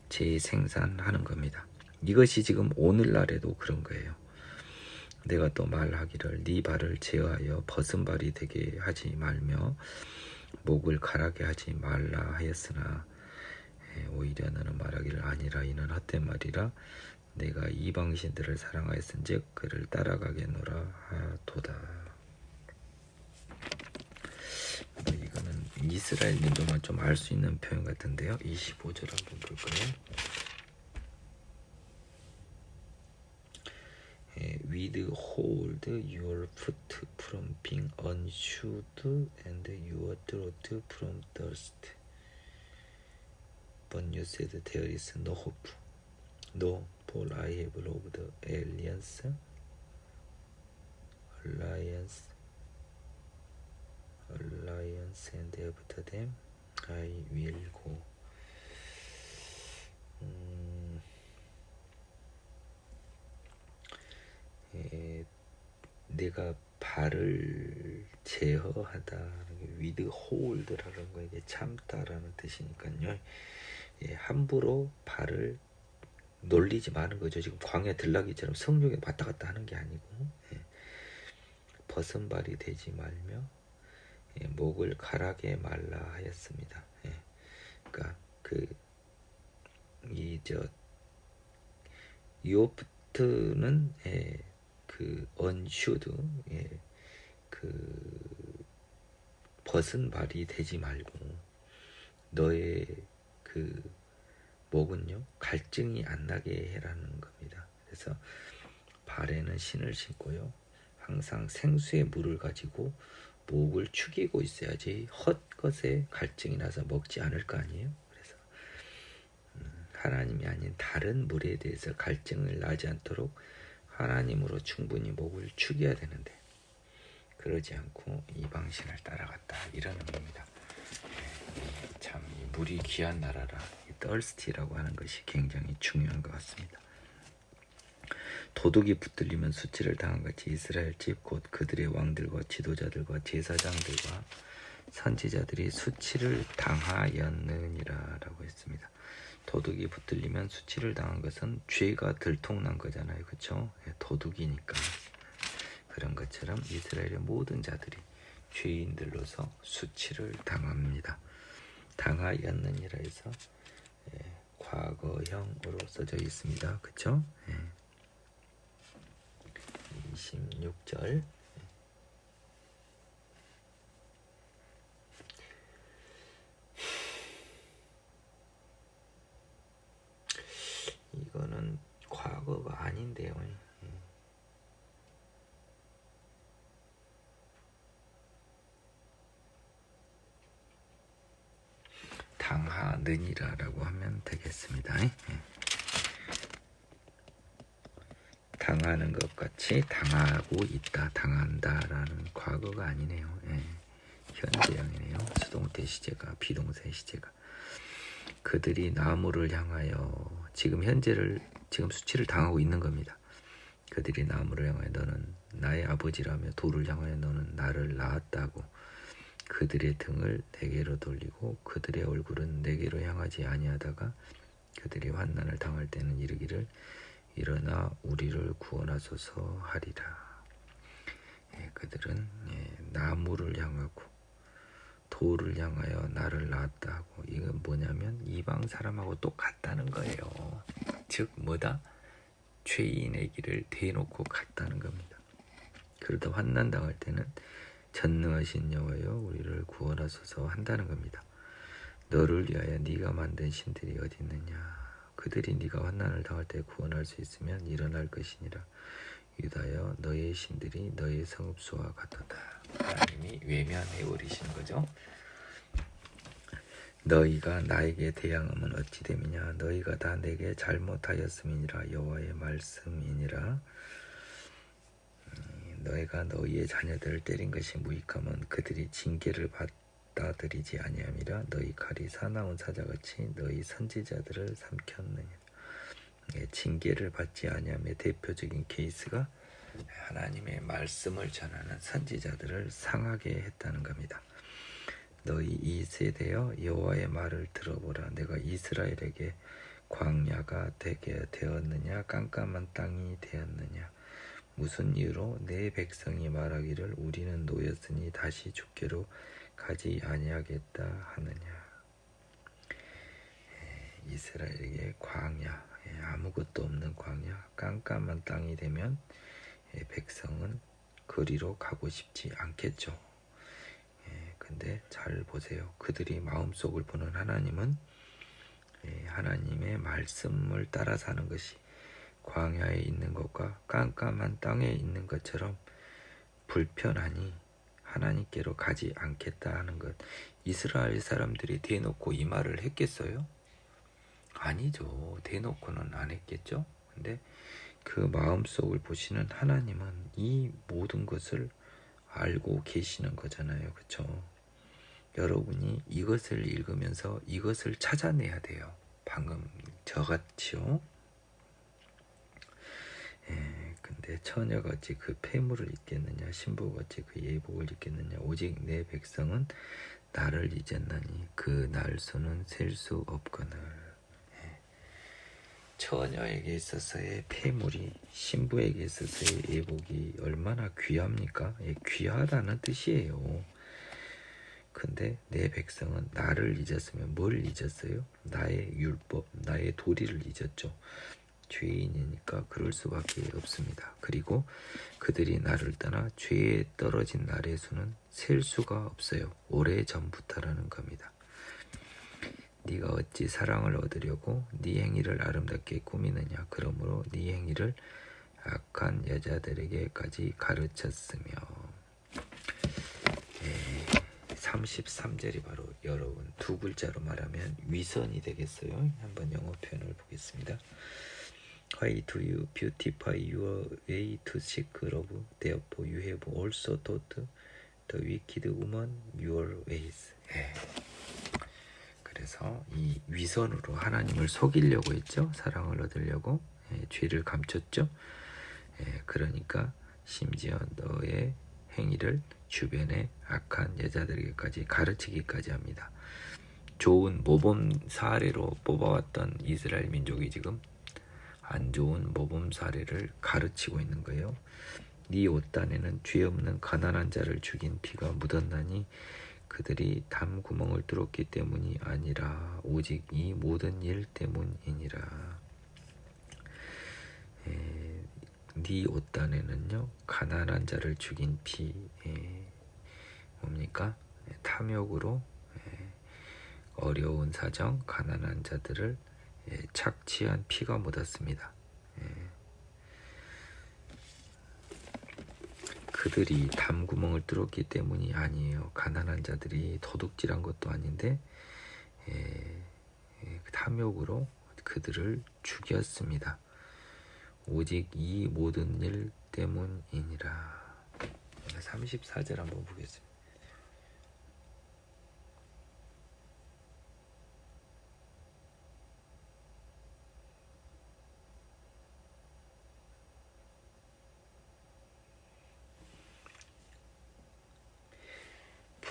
재생산하는 겁니다. 이것이 지금 오늘날에도 그런 거예요. 내가 또 말하기를 네 발을 제어하여 벗은 발이 되게 하지 말며 목을 가라게 하지 말라 하였으나 오히려 너는 말하기를 아니라 이는 헛된 말이라. 내가 이방신들을 사랑하였은즉 그를 따라가겠노라 하도다. 이거는 이스라엘 민족만 좀 알 수 있는 표현 같은데요. 25절 한번 볼까요? Withhold your foot from being unshod and your throat from thirst. But you said there is no hope. No, for I have loved the alliance and after them I will go. 내가 발을 제어하다, withhold라는 거 이게 참다라는 뜻이니까요. 함부로 발을 놀리지 마는 거죠. 지금 광야 들나기처럼 성욕에 왔다 갔다 하는 게 아니고 벗은 발이 되지 말며 목을 가라게 말라 하였습니다. 그러니까 요프트는 그 언슈드 그 벗은 발이 되지 말고 너의 그 목은요 갈증이 안 나게 해라는 겁니다. 그래서 발에는 신을 신고요 항상 생수의 물을 가지고 목을 축이고 있어야지 헛것에 갈증이 나서 먹지 않을 거 아니에요. 그래서 하나님이 아닌 다른 물에 대해서 갈증을 나지 않도록 하나님으로 충분히 목을 축여야 되는데 그러지 않고 이방신을 따라갔다 이러는 겁니다. 참 이 물이 귀한 나라라. 이 thirsty라고 하는 것이 굉장히 중요한 것 같습니다. 도둑이 붙들리면 수치를 당한 같이 이스라엘 집 곧 그들의 왕들과 지도자들과 제사장들과 선지자들이 수치를 당하였느니라라고 했습니다. 도둑이 붙들리면 수치를 당한 것은 죄가 들통난 거잖아요. 그렇죠? 도둑이니까. 그런 것처럼 이스라엘의 모든 자들이 죄인들로서 수치를 당합니다. 당하였느니라 해서 과거형으로 써져 있습니다. 그렇죠? 26절. 과거가 아닌데요. 당하느니라라고 하면 되겠습니다. 당하는 것 같이 당하고 있다, 당한다라는 과거가 아니네요. 현재형이네요. 수동태 시제가, 비동사 시제가. 그들이 나무를 향하여 지금 수치를 당하고 있는 겁니다. 그들이 나무를 향하여 너는 나의 아버지라며 돌을 향하여 너는 나를 낳았다고 그들의 등을 내게로 돌리고 그들의 얼굴은 내게로 향하지 아니하다가 그들이 환난을 당할 때는 이르기를 일어나 우리를 구원하소서 하리라. 그들은 나무를 향하고 돌을 향하여 나를 낳았다고. 이건 뭐냐면 이방 사람하고 똑같다는 거예요. 즉 뭐다? 죄인의 길을 대놓고 갔다는 겁니다. 그러다 환난 당할 때는 전능하신 여호와여 우리를 구원하소서 한다는 겁니다. 너를 위하여 네가 만든 신들이 어디 있느냐? 그들이 네가 환난을 당할 때 구원할 수 있으면 일어날 것이니라. 유다여 너의 신들이 너의 성읍수와 같도다. 하나님이 외면해 버리시는 거죠. 너희가 나에게 대항하면 어찌 됨이냐? 너희가 다 내게 잘못하였음이니라. 여호와의 말씀이니라. 너희가 너희의 자녀들을 때린 것이 무익하면 그들이 징계를 받아들이지 아니함이라. 너희 칼이 사나운 사자같이 너희 선지자들을 삼켰느니라. 징계를 받지 아니함의 대표적인 케이스가 하나님의 말씀을 전하는 선지자들을 상하게 했다는 겁니다. 너희 이 세대여 여호와의 말을 들어보라. 내가 이스라엘에게 광야가 되게 되었느냐 깜깜한 땅이 되었느냐. 무슨 이유로 내 백성이 말하기를 우리는 노였으니 다시 주께로 가지 아니하겠다 하느냐. 이스라엘에게 광야, 아무것도 없는 광야, 깜깜한 땅이 되면 백성은 그리로 가고 싶지 않겠죠. 근데 잘 보세요. 그들이 마음속을 보는 하나님은 하나님의 말씀을 따라 사는 것이 광야에 있는 것과 깜깜한 땅에 있는 것처럼 불편하니 하나님께로 가지 않겠다 하는 것. 이스라엘 사람들이 대놓고 이 말을 했겠어요? 아니죠. 대놓고는 안 했겠죠. 근데 그 마음속을 보시는 하나님은 이 모든 것을 알고 계시는 거잖아요. 그렇죠? 여러분이 이것을 읽으면서 이것을 찾아내야 돼요. 방금 저같이요. 근데 처녀같이 그 폐물을 잊겠느냐, 신부같이 그 예복을 잊겠느냐. 오직 내 백성은 나를 잊었나니 그 날수는 셀 수 없거늘. 처녀에게 있어서의 폐물이 신부에게 있어서의 예복이 얼마나 귀합니까? 귀하다는 뜻이에요. 근데 내 백성은 나를 잊었으면 뭘 잊었어요? 나의 율법, 나의 도리를 잊었죠. 죄인이니까 그럴 수밖에 없습니다. 그리고 그들이 나를 떠나 죄에 떨어진 날의 수는 셀 수가 없어요. 오래전부터라는 겁니다. 네가 어찌 사랑을 얻으려고 네 행위를 아름답게 꾸미느냐. 그러므로 네 행위를 악한 여자들에게까지 가르쳤으며. 33절이 바로 여러분 두 글자로 말하면 위선이 되겠어요. 한번 영어 표현을 보겠습니다. Why do you beautify your way to seek love? Therefore you have also taught the wicked woman your ways. 그래서 이 위선으로 하나님을 속이려고 했죠. 사랑을 얻으려고 죄를 감췄죠. 그러니까 심지어 너의 행위를 주변의 악한 여자들에게까지 가르치기까지 합니다. 좋은 모범 사례로 뽑아왔던 이스라엘 민족이 지금 안 좋은 모범 사례를 가르치고 있는 거예요. 네 옷단에는 죄 없는 가난한 자를 죽인 피가 묻었나니 그들이 담구멍을 뚫었기 때문이 아니라 오직 이 모든 일 때문이니라. 네 옷단에는요 가난한 자를 죽인 피, 뭡니까? 탐욕으로 어려운 사정, 가난한 자들을 착취한 피가 묻었습니다. 그들이 담구멍을 뚫었기 때문이 아니에요. 가난한 자들이 도둑질한 것도 아닌데 탐욕으로 그들을 죽였습니다. 오직 이 모든 일 때문이니라. 34절 한번 보겠습니다.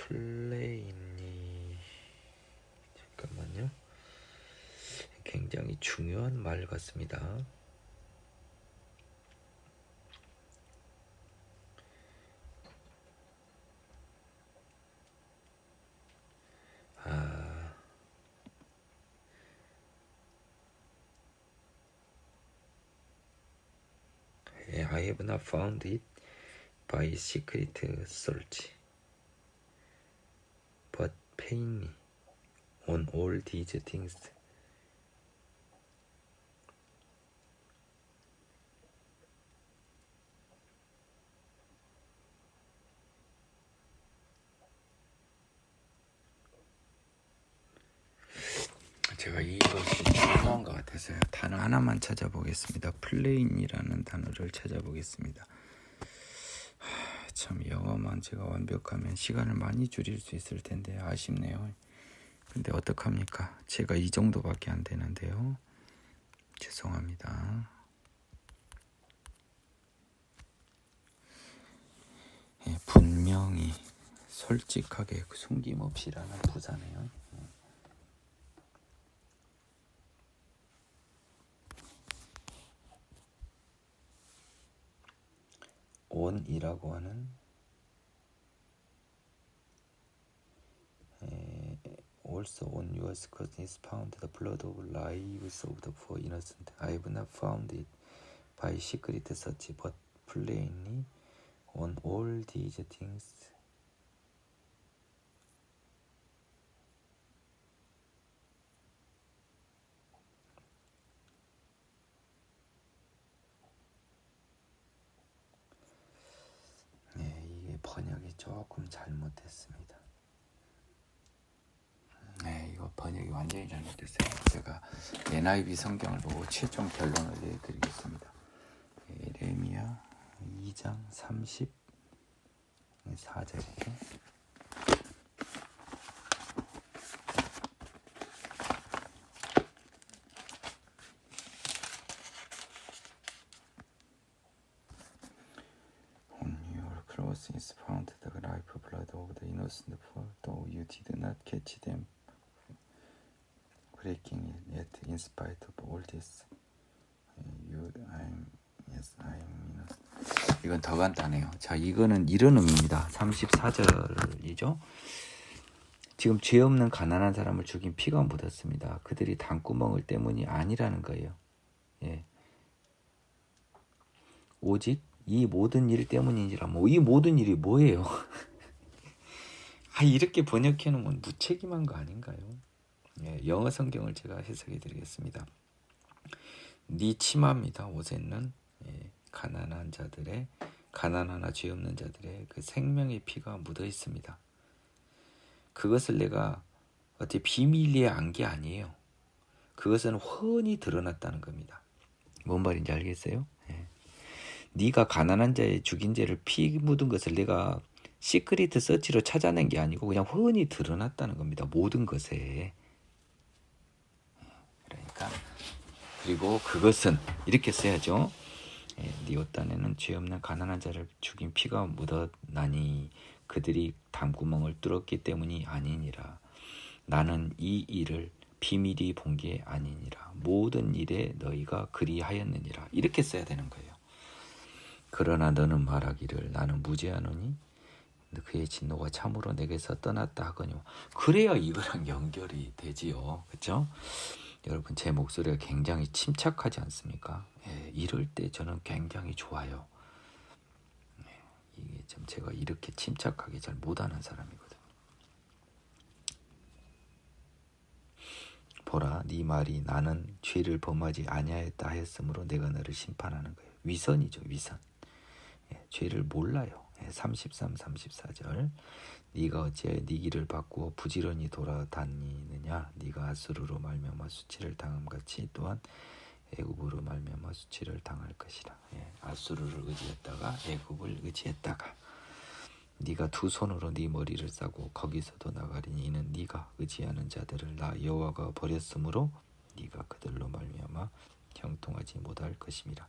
플레인이 잠깐만요. 굉장히 중요한 말 같습니다. I have not found it by secret search, but pay me on all these things. 제가 이것이 중요한 것 같아서요. 단어 하나만 찾아보겠습니다. 플레인이라는 단어를 찾아보겠습니다. 참 영어만 제가 완벽하면 시간을 많이 줄일 수 있을 텐데 아쉽네요. 근데 어떡합니까? 제가 이 정도밖에 안 되는데요. 죄송합니다. 분명히 솔직하게 숨김없이라는 부사네요. on이라고 하는 also on your skirts is found the blood of lives of the poor innocent. I have not found it by secret search, but plainly on all these things. 네, 이게 번역이 조금 잘못됐습니다. 네, 이거 번역이 완전히 잘못됐어요. 제가 NIV 성경을 보고 최종 결론을 내드리겠습니다. 예레미야 2장 34절이죠. On your clothes is found the life blood of the innocent poor, though you did not catch them breaking it yet in spite of all this. I'm innocent. 이건 더 간단해요. 자, 이거는 이런 의미입니다. 34절이죠. 지금 죄 없는 가난한 사람을 죽인 피가 묻었습니다. 그들이 담구멍을 때문이 아니라는 거예요. 예. 오직 이 모든 일 때문이니라. 뭐 이 모든 일이 뭐예요? 이렇게 번역해 놓으면 무책임한 거 아닌가요? 예, 영어 성경을 제가 해석해 드리겠습니다. 네 치마입니다. 옷에는 가난한 자들의 가난하나 죄 없는 자들의 그 생명의 피가 묻어 있습니다. 그것을 내가 어떻게 비밀리에 안 게 아니에요. 그것은 훤히 드러났다는 겁니다. 뭔 말인지 알겠어요? 예. 네가 가난한 자의 죽인 죄를 피 묻은 것을 내가 시크릿 서치로 찾아낸 게 아니고 그냥 훤히 드러났다는 겁니다. 모든 것에. 그러니까 그리고 그것은 이렇게 써야죠. 네 옷단에는 죄 없는 가난한 자를 죽인 피가 묻어나니 그들이 담구멍을 뚫었기 때문이 아니니라. 나는 이 일을 비밀히 본 게 아니니라. 모든 일에 너희가 그리하였느니라. 이렇게 써야 되는 거예요. 그러나 너는 말하기를 나는 무죄하노니 그의 진노가 참으로 내게서 떠났다 하거니와. 그래야 이거랑 연결이 되지요. 그렇죠? 여러분 제 목소리가 굉장히 침착하지 않습니까? 예, 이럴 때 저는 굉장히 좋아요. 이게 좀 제가 이렇게 침착하게 잘 못하는 사람이거든요. 보라, 네 말이 나는 죄를 범하지 아니하였다 하였으므로 내가 너를 심판하는 거예요. 위선이죠, 위선. 예, 죄를 몰라요. 33, 34절. 네가 어찌하여 네 길을 바꾸어 부지런히 돌아다니느냐. 네가 아수르로 말미암아 수치를 당함같이 또한 애굽으로 말미암아 수치를 당할 것이라. 아수르를 의지했다가 애굽을 의지했다가 네가 두 손으로 네 머리를 싸고 거기서도 나가리니 이는 네가 의지하는 자들을 나 여호와가 버렸으므로 네가 그들로 말미암아 형통하지 못할 것임이라.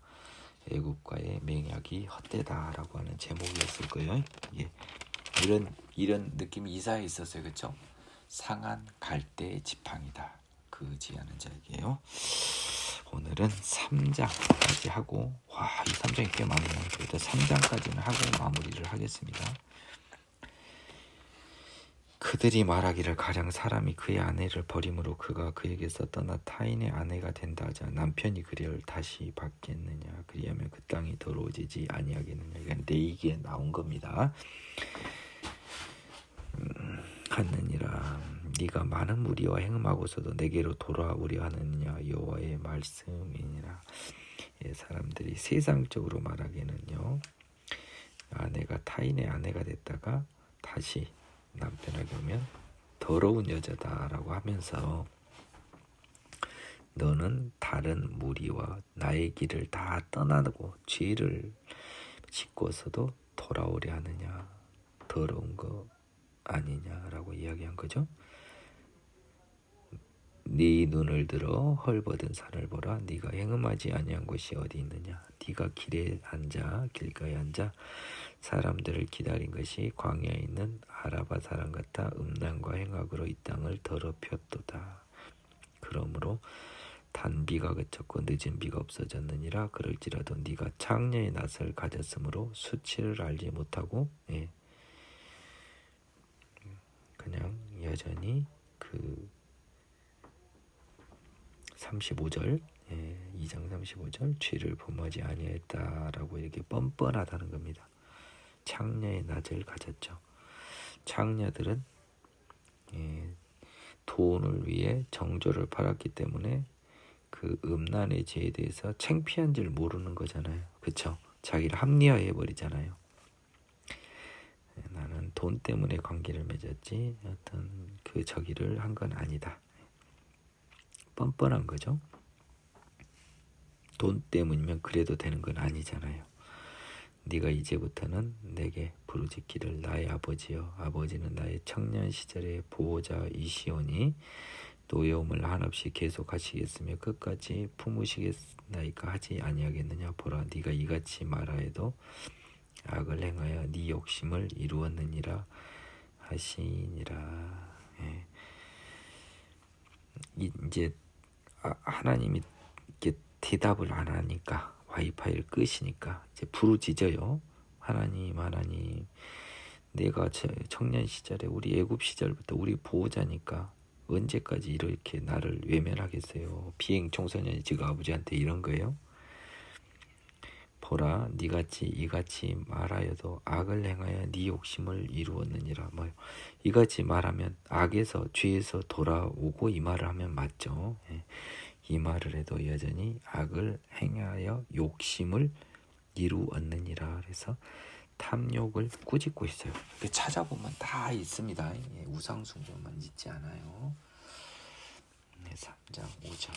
애굽과의 맹약이 헛되다라고 하는 제목이었을 거예요. 이런 느낌이 이사야에 있었어요. 그렇죠? 상한 갈대의 지팡이다. 그 의지하는 자에게요. 오늘은 3장까지 하고 이 3장이 꽤 많네요. 그래도 3장까지는 하고 마무리를 하겠습니다. 그들이 말하기를 가령 사람이 그의 아내를 버림으로 그가 그에게서 떠나 타인의 아내가 된다 하자 남편이 그를 다시 받겠느냐. 그리하면 그 땅이 더러워지지 아니하겠느냐. 이건 레위기에 나온 겁니다. 하느니라. 네가 많은 무리와 행음하고서도 내게로 돌아오려 하느냐. 여호와의 말씀이니라. 사람들이 세상적으로 말하기에는요, 아내가 타인의 아내가 됐다가 다시 남편에게 오면 더러운 여자다라고 하면서 너는 다른 무리와 나의 길을 다 떠나고 죄를 짓고서도 돌아오려 하느냐. 더러운 거 아니냐라고 이야기한 거죠. 네 눈을 들어 헐벗은 산을 보라. 네가 행음하지 아니한 곳이 어디 있느냐. 네가 길에 앉아 길가에 앉아 사람들을 기다린 것이 광야에 있는 아라바 사람 같아 음란과 행악으로 이 땅을 더럽혔도다. 그러므로 단비가 그쳤고 늦은 비가 없어졌느니라. 그럴지라도 네가 창녀의 낯을 가졌으므로 수치를 알지 못하고 그냥 여전히 그 35절 2장 35절 죄를 범하지 아니했다라고 이렇게 뻔뻔하다는 겁니다. 창녀의 낯을 가졌죠. 창녀들은 돈을 위해 정조를 팔았기 때문에 그 음란의 죄에 대해서 창피한 줄 모르는 거잖아요. 그렇죠? 자기를 합리화해 버리잖아요. 나는 돈 때문에 관계를 맺었지 어떤 그 저기를 한 건 아니다. 뻔뻔한 거죠. 돈 때문이면 그래도 되는 건 아니잖아요. 네가 이제부터는 내게 부르짖기를 나의 아버지여. 아버지는 나의 청년 시절의 보호자이시오니 노여움을 한없이 계속하시겠으며 끝까지 품으시겠나이까 하지 아니하겠느냐. 보라, 네가 이같이 말하여도 악을 행하여 네 욕심을 이루었느니라 하시니라. 이제 하나님이 이렇게 대답을 안 하니까 와이파이를 끄시니까 이제 부르짖어요. 하나님 내가 청년 시절에 우리 애굽 시절부터 우리 보호자니까 언제까지 이렇게 나를 외면하겠어요. 비행 청소년이 지금 아버지한테 이런 거예요. 보라, 네같이 이같이 말하여도 악을 행하여 네 욕심을 이루었느니라. 이같이 말하면 악에서 죄에서 돌아오고 이 말을 하면 맞죠. 이 말을 해도 여전히 악을 행하여 욕심을 이루었느니라. 그래서 탐욕을 꾸짖고 있어요. 찾아보면 다 있습니다. 우상숭배만 있지 않아요. 3장 5절.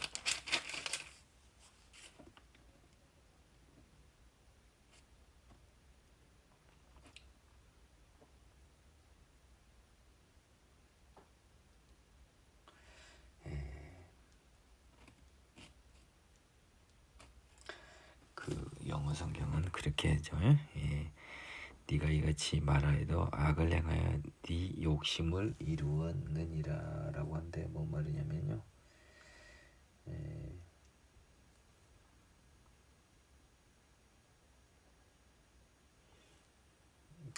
그 영어 성경은 그렇게 하죠. 네가 이같이 말하여도 악을 행하여 네 욕심을 이루었느니라 라고 한데 뭔 말이냐면요,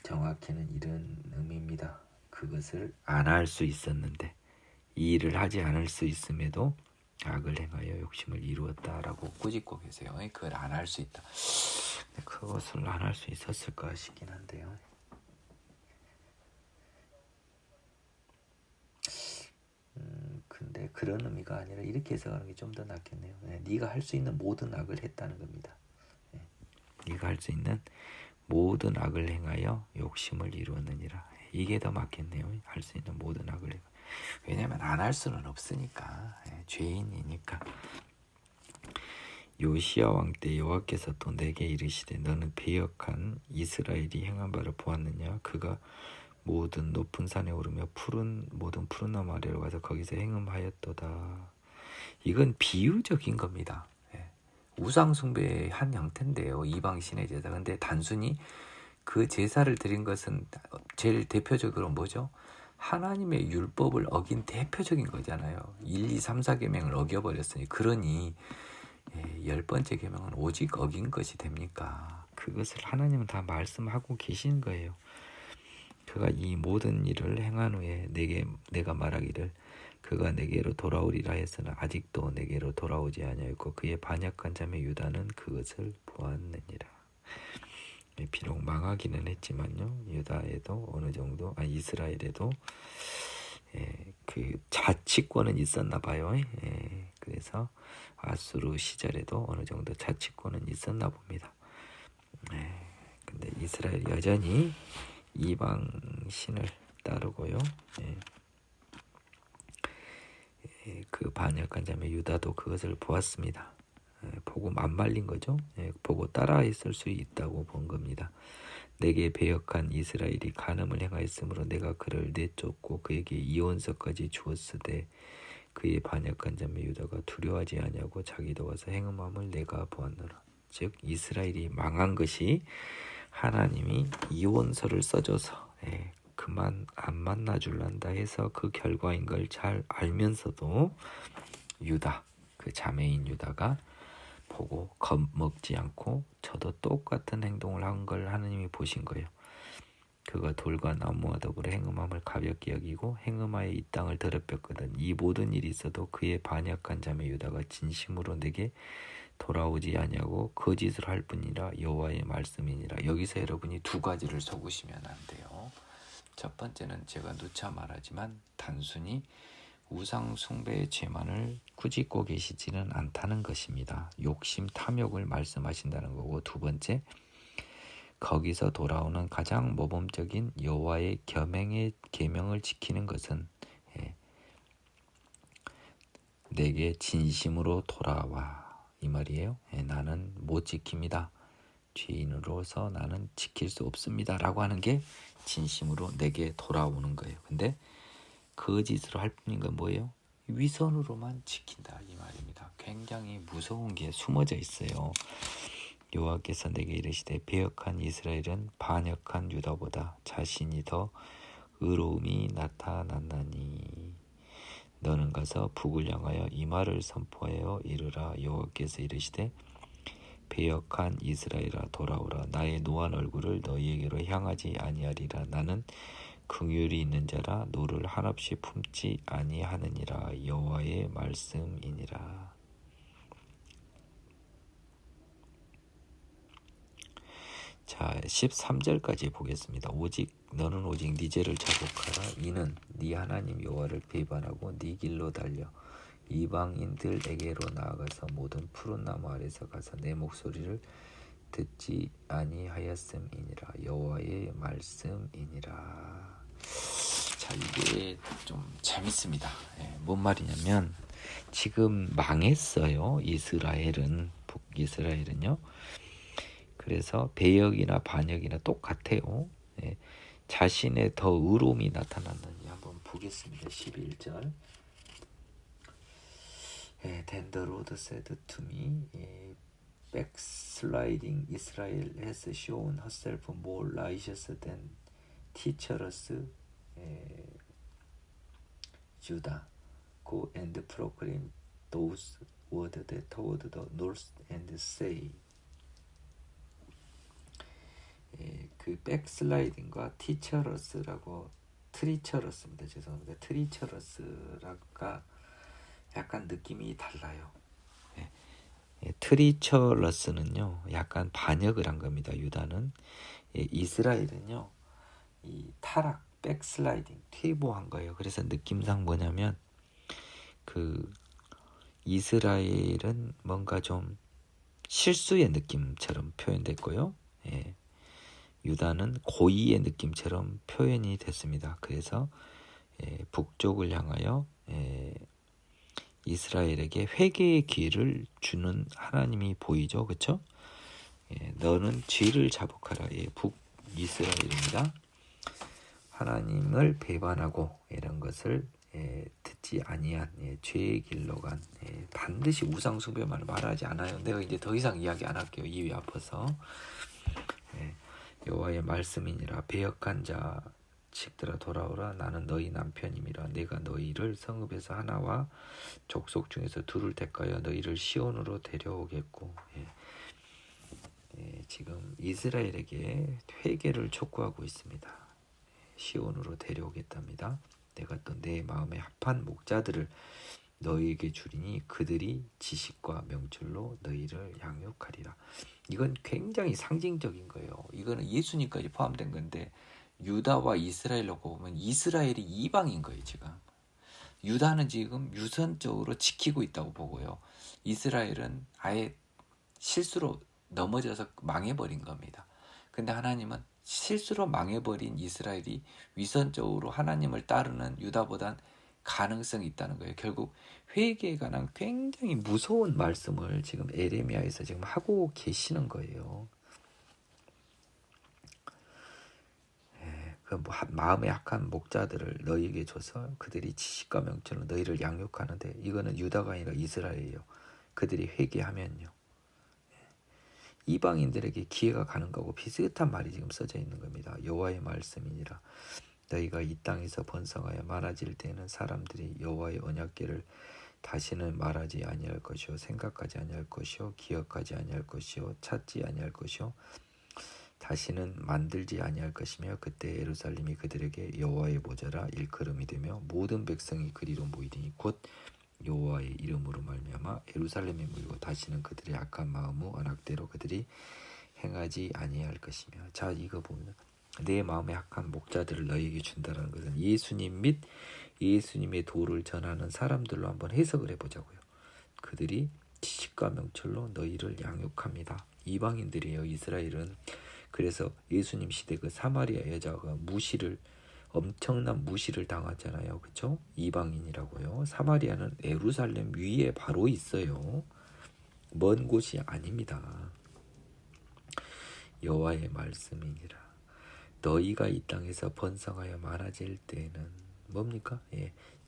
정확히는 이런 의미입니다. 그것을 안 할 수 있었는데 이 일을 하지 않을 수 있음에도 악을 행하여 욕심을 이루었다라고 꾸짖고 계세요. 그걸 안 할 수 있다. 근데 그것을 안 할 수 있었을까 싶긴 한데요. 근데 그런 의미가 아니라 이렇게 해석하는 게 좀 더 낫겠네요. 네가 할 수 있는 모든 악을 했다는 겁니다. 네가 할 수 있는 모든 악을 행하여 욕심을 이루었느니라. 이게 더 맞겠네요. 할 수 있는 모든 악을 행하. 왜냐하면 안 할 수는 없으니까. 죄인이니까. 요시야 왕 때 여호와께서 또 내게 이르시되 너는 배역한 이스라엘이 행한 바를 보았느냐. 그가 모든 높은 산에 오르며 모든 푸른 나무 아래로 가서 거기서 행음하였도다. 이건 비유적인 겁니다. 우상 숭배의 한 형태인데요. 이방 신의 제사. 근데 단순히 그 제사를 드린 것은 제일 대표적으로 뭐죠? 하나님의 율법을 어긴 대표적인 거잖아요. 1, 2, 3, 4계명을 어겨버렸으니 그러니 10번째 계명은 오직 어긴 것이 됩니까? 그것을 하나님은 다 말씀하고 계신 거예요. 그가 이 모든 일을 행한 후에 내가 말하기를 그가 내게로 돌아오리라 했으나 아직도 내게로 돌아오지 아니하였고 그의 반역한 자매 유다는 그것을 보았느니라. 비록 망하기는 했지만요. 유다에도 어느 정도 이스라엘에도 그 자치권은 있었나 봐요. 그래서 아수르 시절에도 어느 정도 자치권은 있었나 봅니다. 근데 이스라엘 여전히 이방 신을 따르고요. 그 반역한 자매 유다도 그것을 보았습니다. 보고 만말린 거죠. 보고 따라했을 수 있다고 본 겁니다. 내게 배역한 이스라엘이 간음을 행하였으므로 내가 그를 내쫓고 그에게 이혼서까지 주었으되 그의 반역한 자매 유다가 두려워하지 아니하고 자기도 가서 행음함을 내가 보았노라. 즉 이스라엘이 망한 것이 하나님이 이혼서를 써줘서 그만 안 만나 줄란다 해서 그 결과인 걸 잘 알면서도 유다, 그 자매인 유다가 보고 겁먹지 않고 저도 똑같은 행동을 한 걸 하나님이 보신 거예요. 그가 돌과 나무와 더불어 행음함을 가볍게 여기고 행음하여 이 땅을 더럽혔거든. 이 모든 일이 있어도 그의 반역한 자매 유다가 진심으로 내게 돌아오지 아니하고 거짓을 할 뿐이라 여호와의 말씀이니라. 여기서 여러분이 두 가지를 속으시면 안 돼요. 첫 번째는 제가 누차 말하지만 단순히 우상 숭배의 죄만을 꾸짖고 계시지는 않다는 것입니다. 욕심, 탐욕을 말씀하신다는 거고, 두 번째, 거기서 돌아오는 가장 모범적인 여호와의 계명을 지키는 것은 내게 진심으로 돌아와 이 말이에요. 나는 못 지킵니다. 죄인으로서 나는 지킬 수 없습니다. 라고 하는 게 진심으로 내게 돌아오는 거예요. 근데 거짓으로 할 뿐인 건 뭐예요? 위선으로만 지킨다 이 말입니다. 굉장히 무서운 게 숨어져 있어요. 여호와께서 내게 이르시되 배역한 이스라엘은 반역한 유다보다 자신이 더 의로움이 나타났나니 너는 가서 북을 향하여 이 말을 선포하여 이르라. 여호와께서 이르시되 배역한 이스라엘아 돌아오라. 나의 노한 얼굴을 너희에게로 향하지 아니하리라. 나는 긍휼이 있는 자라 노를 한없이 품지 아니하느니라. 여호와의 말씀이니라. 자, 13절까지 보겠습니다. 너는 오직 네 죄를 자복하라. 이는 네 하나님 여호와를 배반하고 네 길로 달려 이방인들에게로 나아가서 모든 푸른 나무 아래서 가서 내 목소리를 듣지 아니하였음이니라. 여호와의 말씀이니라. 자, 이게 좀 재밌습니다. 뭔 말이냐면 지금 망했어요. 북이스라엘은요. 그래서 배역이나 반역이나 똑같아요. 자신의 더 의로움이 나타났느니 한번 보겠습니다. 11절. Then the Lord said to me, backsliding Israel has shown herself more righteous than teacherless Judah. Go and proclaim those words toward the north and say. 그 백슬라이딩과 트리처러스입니다. 죄송합니다. 트리처러스가 약간 느낌이 달라요. 트리처러스는요, 약간 반역을 한 겁니다. 유다는. 이스라엘은요, 이 타락, 백슬라이딩, 퇴보한 거예요. 그래서 느낌상 뭐냐면 그 이스라엘은 뭔가 좀 실수의 느낌처럼 표현됐고요. 유다는 고의의 느낌처럼 표현이 됐습니다. 그래서 북쪽을 향하여 이스라엘에게 회개의 기회를 주는 하나님이 보이죠. 그렇죠? 너는 죄를 자복하라. 북이스라엘입니다. 하나님을 배반하고 이런 것을 듣지 아니한 죄의 길로 간 반드시 우상숭배만을 말하지 않아요. 내가 이제 더 이상 이야기 안 할게요. 입이 아파서. 여호와의 말씀이니라. 배역한 자 식들아 돌아오라. 나는 너희 남편임이라. 내가 너희를 성읍에서 하나와 족속 중에서 둘을 택하여 너희를 시온으로 데려오겠고. 지금 이스라엘에게 회개를 촉구하고 있습니다. 시온으로 데려오겠답니다. 내가 또 내 마음에 합한 목자들을 너희에게 주리니 그들이 지식과 명철로 너희를 양육하리라. 이건 굉장히 상징적인 거예요. 이거는 예수님까지 포함된 건데 유다와 이스라엘로 보면 이스라엘이 이방인 거예요. 지금 유다는 지금 유선적으로 지키고 있다고 보고요. 이스라엘은 아예 실수로 넘어져서 망해버린 겁니다. 근데 하나님은 실수로 망해버린 이스라엘이 위선적으로 하나님을 따르는 유다보단 가능성이 있다는 거예요. 결국 회개에 관한 굉장히 무서운 말씀을 지금 에레미야에서 지금 하고 계시는 거예요. 그 마음에 약한 목자들을 너희에게 줘서 그들이 지식과 명철로 너희를 양육하는데 이거는 유다가 아니라 이스라엘이에요. 그들이 회개하면요. 이방인들에게 기회가 가는 거고 비슷한 말이 지금 써져 있는 겁니다. 여호와의 말씀이니라. 너희가 이 땅에서 번성하여 많아질 때는 사람들이 여호와의 언약궤를 다시는 말하지 아니할 것이요 생각하지 아니할 것이요 기억하지 아니할 것이요 찾지 아니할 것이요 다시는 만들지 아니할 것이며 그때 예루살렘이 그들에게 여호와의 보좌라 일컬음이 되며 모든 백성이 그리로 모이리니 곧 여호와의 이름으로 말미암아 예루살렘에 모이고 다시는 그들의 악한 마음의 언약대로 그들이 행하지 아니할 것이며. 자, 이거 보면 내 마음에 악한 목자들을 너희에게 준다라는 것은 예수님 및 예수님의 도를 전하는 사람들로 한번 해석을 해보자고요. 그들이 지식과 명철로 너희를 양육합니다. 이방인들이에요. 이스라엘은. 그래서 예수님 시대 그 사마리아 여자가 엄청난 무시를 당하잖아요. 그렇죠? 이방인이라고요. 사마리아는 예루살렘 위에 바로 있어요. 먼 곳이 아닙니다. 여호와의 말씀이니라. 너희가 이 땅에서 번성하여 많아질 때는 뭡니까?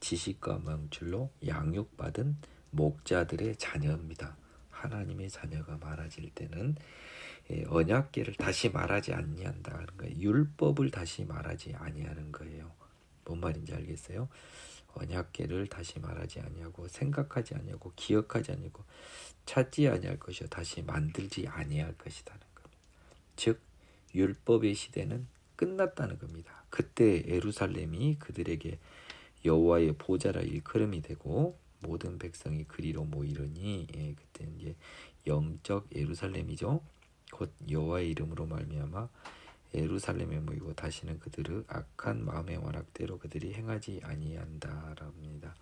지식과 명철로 양육받은 목자들의 자녀입니다. 하나님의 자녀가 많아질 때는 언약궤를 다시 말하지 아니한다는 거예요. 율법을 다시 말하지 아니하는 거예요. 뭔 말인지 알겠어요? 언약궤를 다시 말하지 아니하고 생각하지 아니하고 기억하지 아니하고 찾지 아니할 것이요 다시 만들지 아니할 것이라는 겁니다. 즉 율법의 시대는 끝났다는 겁니다. 그때 예루살렘이 그들에게 여호와의 보좌라 일컬음이 되고 모든 백성이 그리로 모이르니 그때 이제 영적 예루살렘이죠. 곧 여호와의 이름으로 말미암아 예루살렘에 모이고 다시는 그들의 악한 마음의 완악대로 그들이 행하지 아니한다랍니다.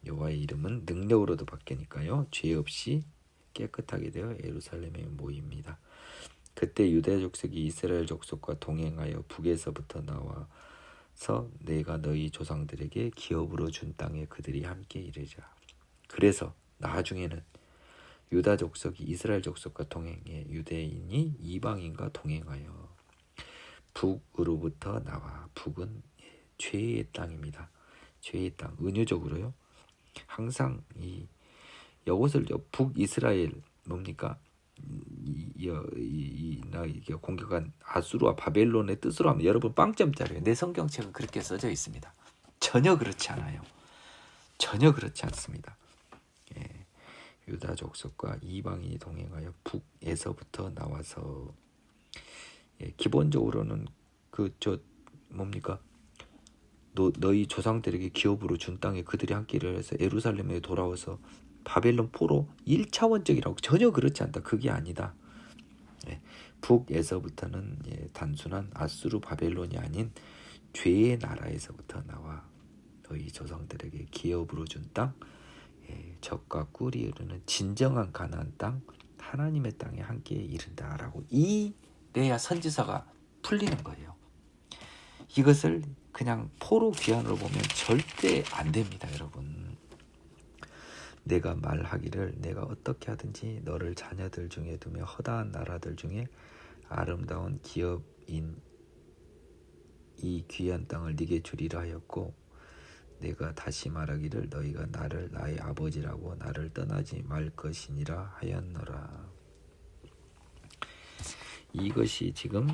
여호와의 이름은 능력으로도 바뀌니까요. 죄 없이 깨끗하게 되어 예루살렘에 모입니다. 그때 유다 족속이 이스라엘 족속과 동행하여 북에서부터 나와서 내가 너희 조상들에게 기업으로 준 땅에 그들이 함께 이르자. 그래서 나중에는 유다 족속이 이스라엘 족속과 동행해 유대인이 이방인과 동행하여 북으로부터 나와. 북은 죄의 땅입니다. 죄의 땅. 은유적으로요. 항상 이것을 북이스라엘 뭡니까? 이게 공격한 아수르와 바벨론의 뜻으로 하면 여러분 빵점짜리예요. 내 성경책은 그렇게 써져 있습니다. 전혀 그렇지 않아요. 전혀 그렇지 않습니다. 유다 족속과 이방인이 동행하여 북에서부터 나와서 기본적으로는 뭡니까? 너희 조상들에게 기업으로 준 땅에 그들이 함께 일을 해서 예루살렘에 돌아와서 바벨론 포로 1차원적이라고 전혀 그렇지 않다. 그게 아니다. 북에서부터는 단순한 아수르 바벨론이 아닌 죄의 나라에서부터 나와 너희 조상들에게 기업으로 준 땅, 젖과 꿀이 흐르는 진정한 가나안 땅, 하나님의 땅에 함께 이른다라고 이레야 선지서가 풀리는 거예요. 이것을 그냥 포로 귀환으로 보면 절대 안 됩니다, 여러분. 내가 말하기를 내가 어떻게 하든지 너를 자녀들 중에 두며 허다한 나라들 중에 아름다운 기업인 이 귀한 땅을 네게 주리라 하였고 내가 다시 말하기를 너희가 나를 나의 아버지라고 나를 떠나지 말 것이니라 하였노라. 이것이 지금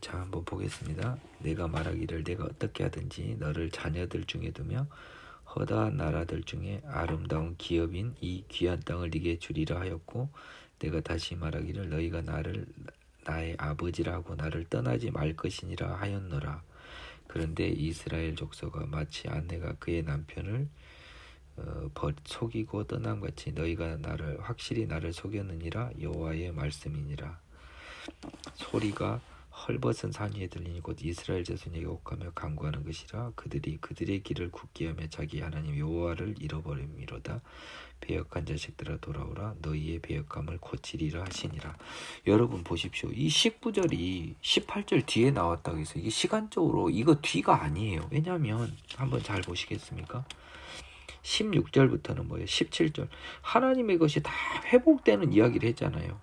자 한번 보겠습니다. 내가 말하기를 내가 어떻게 하든지 너를 자녀들 중에 두며 허다한 나라들 중에 아름다운 기업인 이 귀한 땅을 네게 주리라 하였고 내가 다시 말하기를 너희가 나를 나의 아버지라고 나를 떠나지 말 것이니라 하였노라. 그런데 이스라엘 족속아 마치 아내가 그의 남편을 속이고 떠남같이 너희가 나를 확실히 나를 속였느니라. 여호와의 말씀이니라. 소리가 헐벗은 산 위에 들리니 곧 이스라엘 자손에게 옥하며 간구하는 것이라. 그들이 그들의 길을 굳게 하며 자기 하나님 여호와를 잃어버림이로다. 배역한 자식들아 돌아오라. 너희의 배역함을 고치리라 하시니라. 여러분 보십시오. 이 19절이 18절 뒤에 나왔다고 해서 이게 시간적으로 이거 뒤가 아니에요. 왜냐하면 한번 잘 보시겠습니까? 16절부터는 뭐예요? 17절 하나님의 것이 다 회복되는 이야기를 했잖아요.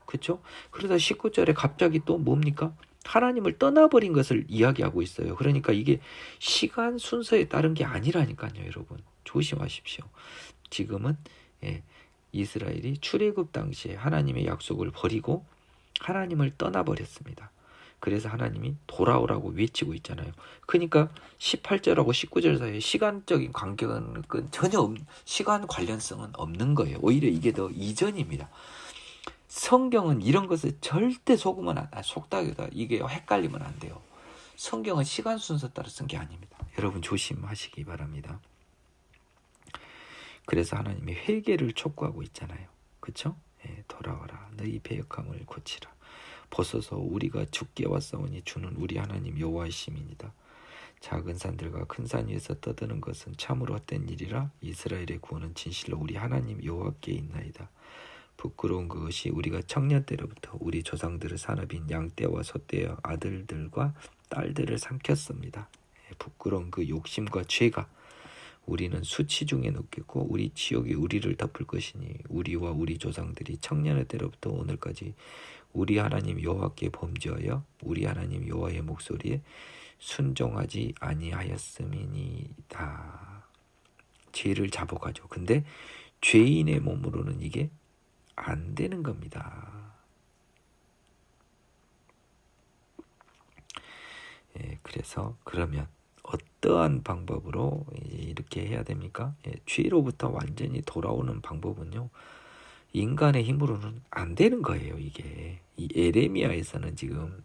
그렇죠? 그러다 19절에 갑자기 또 뭡니까? 하나님을 떠나버린 것을 이야기하고 있어요. 그러니까 이게 시간 순서에 따른 게 아니라니까요. 여러분 조심하십시오. 지금은 이스라엘이 출애굽 당시에 하나님의 약속을 버리고 하나님을 떠나버렸습니다. 그래서 하나님이 돌아오라고 외치고 있잖아요. 그러니까 18절하고 19절 사이에 시간적인 관계는 전혀 시간 관련성은 없는 거예요. 오히려 이게 더 이전입니다. 성경은 이런 것을 절대 속다기다 이게 헷갈리면 안 돼요. 성경은 시간 순서 따라 쓴 게 아닙니다. 여러분 조심하시기 바랍니다. 그래서 하나님이 회개를 촉구하고 있잖아요. 그렇죠? 돌아와라. 너희 배역함을 고치라. 벗어서 우리가 주께 왔사오니 주는 우리 하나님 여호와이심이니이다. 작은 산들과 큰 산 위에서 떠드는 것은 참으로 헛된 일이라. 이스라엘의 구원은 진실로 우리 하나님 여호와께 있나이다. 부끄러운 그것이 우리가 청년 때로부터 우리 조상들의 산업인 양떼와 소떼와 아들들과 딸들을 삼켰습니다. 부끄러운 그 욕심과 죄가 우리는 수치 중에 놓겠고 우리 지옥이 우리를 덮을 것이니 우리와 우리 조상들이 청년의 때로부터 오늘까지 우리 하나님 여호와께 범죄하여 우리 하나님 여호와의 목소리에 순종하지 아니하였음이니이다. 죄를 자복하죠. 근데 죄인의 몸으로는 이게 안 되는 겁니다. 그래서 그러면 어떠한 방법으로 이렇게 해야 됩니까? 죄로부터 완전히 돌아오는 방법은요. 인간의 힘으로는 안 되는 거예요. 이게 이 에레미야에서는 지금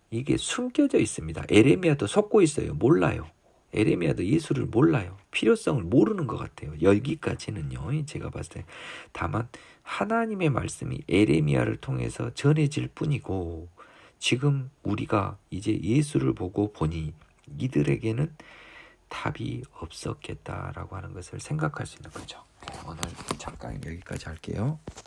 이게 숨겨져 있습니다. 에레미야도 속고 있어요. 몰라요. 에레미야도 예수를 몰라요. 필요성을 모르는 것 같아요. 여기까지는요. 제가 봤을 때 다만 하나님의 말씀이 에레미야를 통해서 전해질 뿐이고 지금 우리가 이제 예수를 보고 보니 이들에게는 답이 없었겠다라고 하는 것을 생각할 수 있는 거죠. 오늘 잠깐 여기까지 할게요.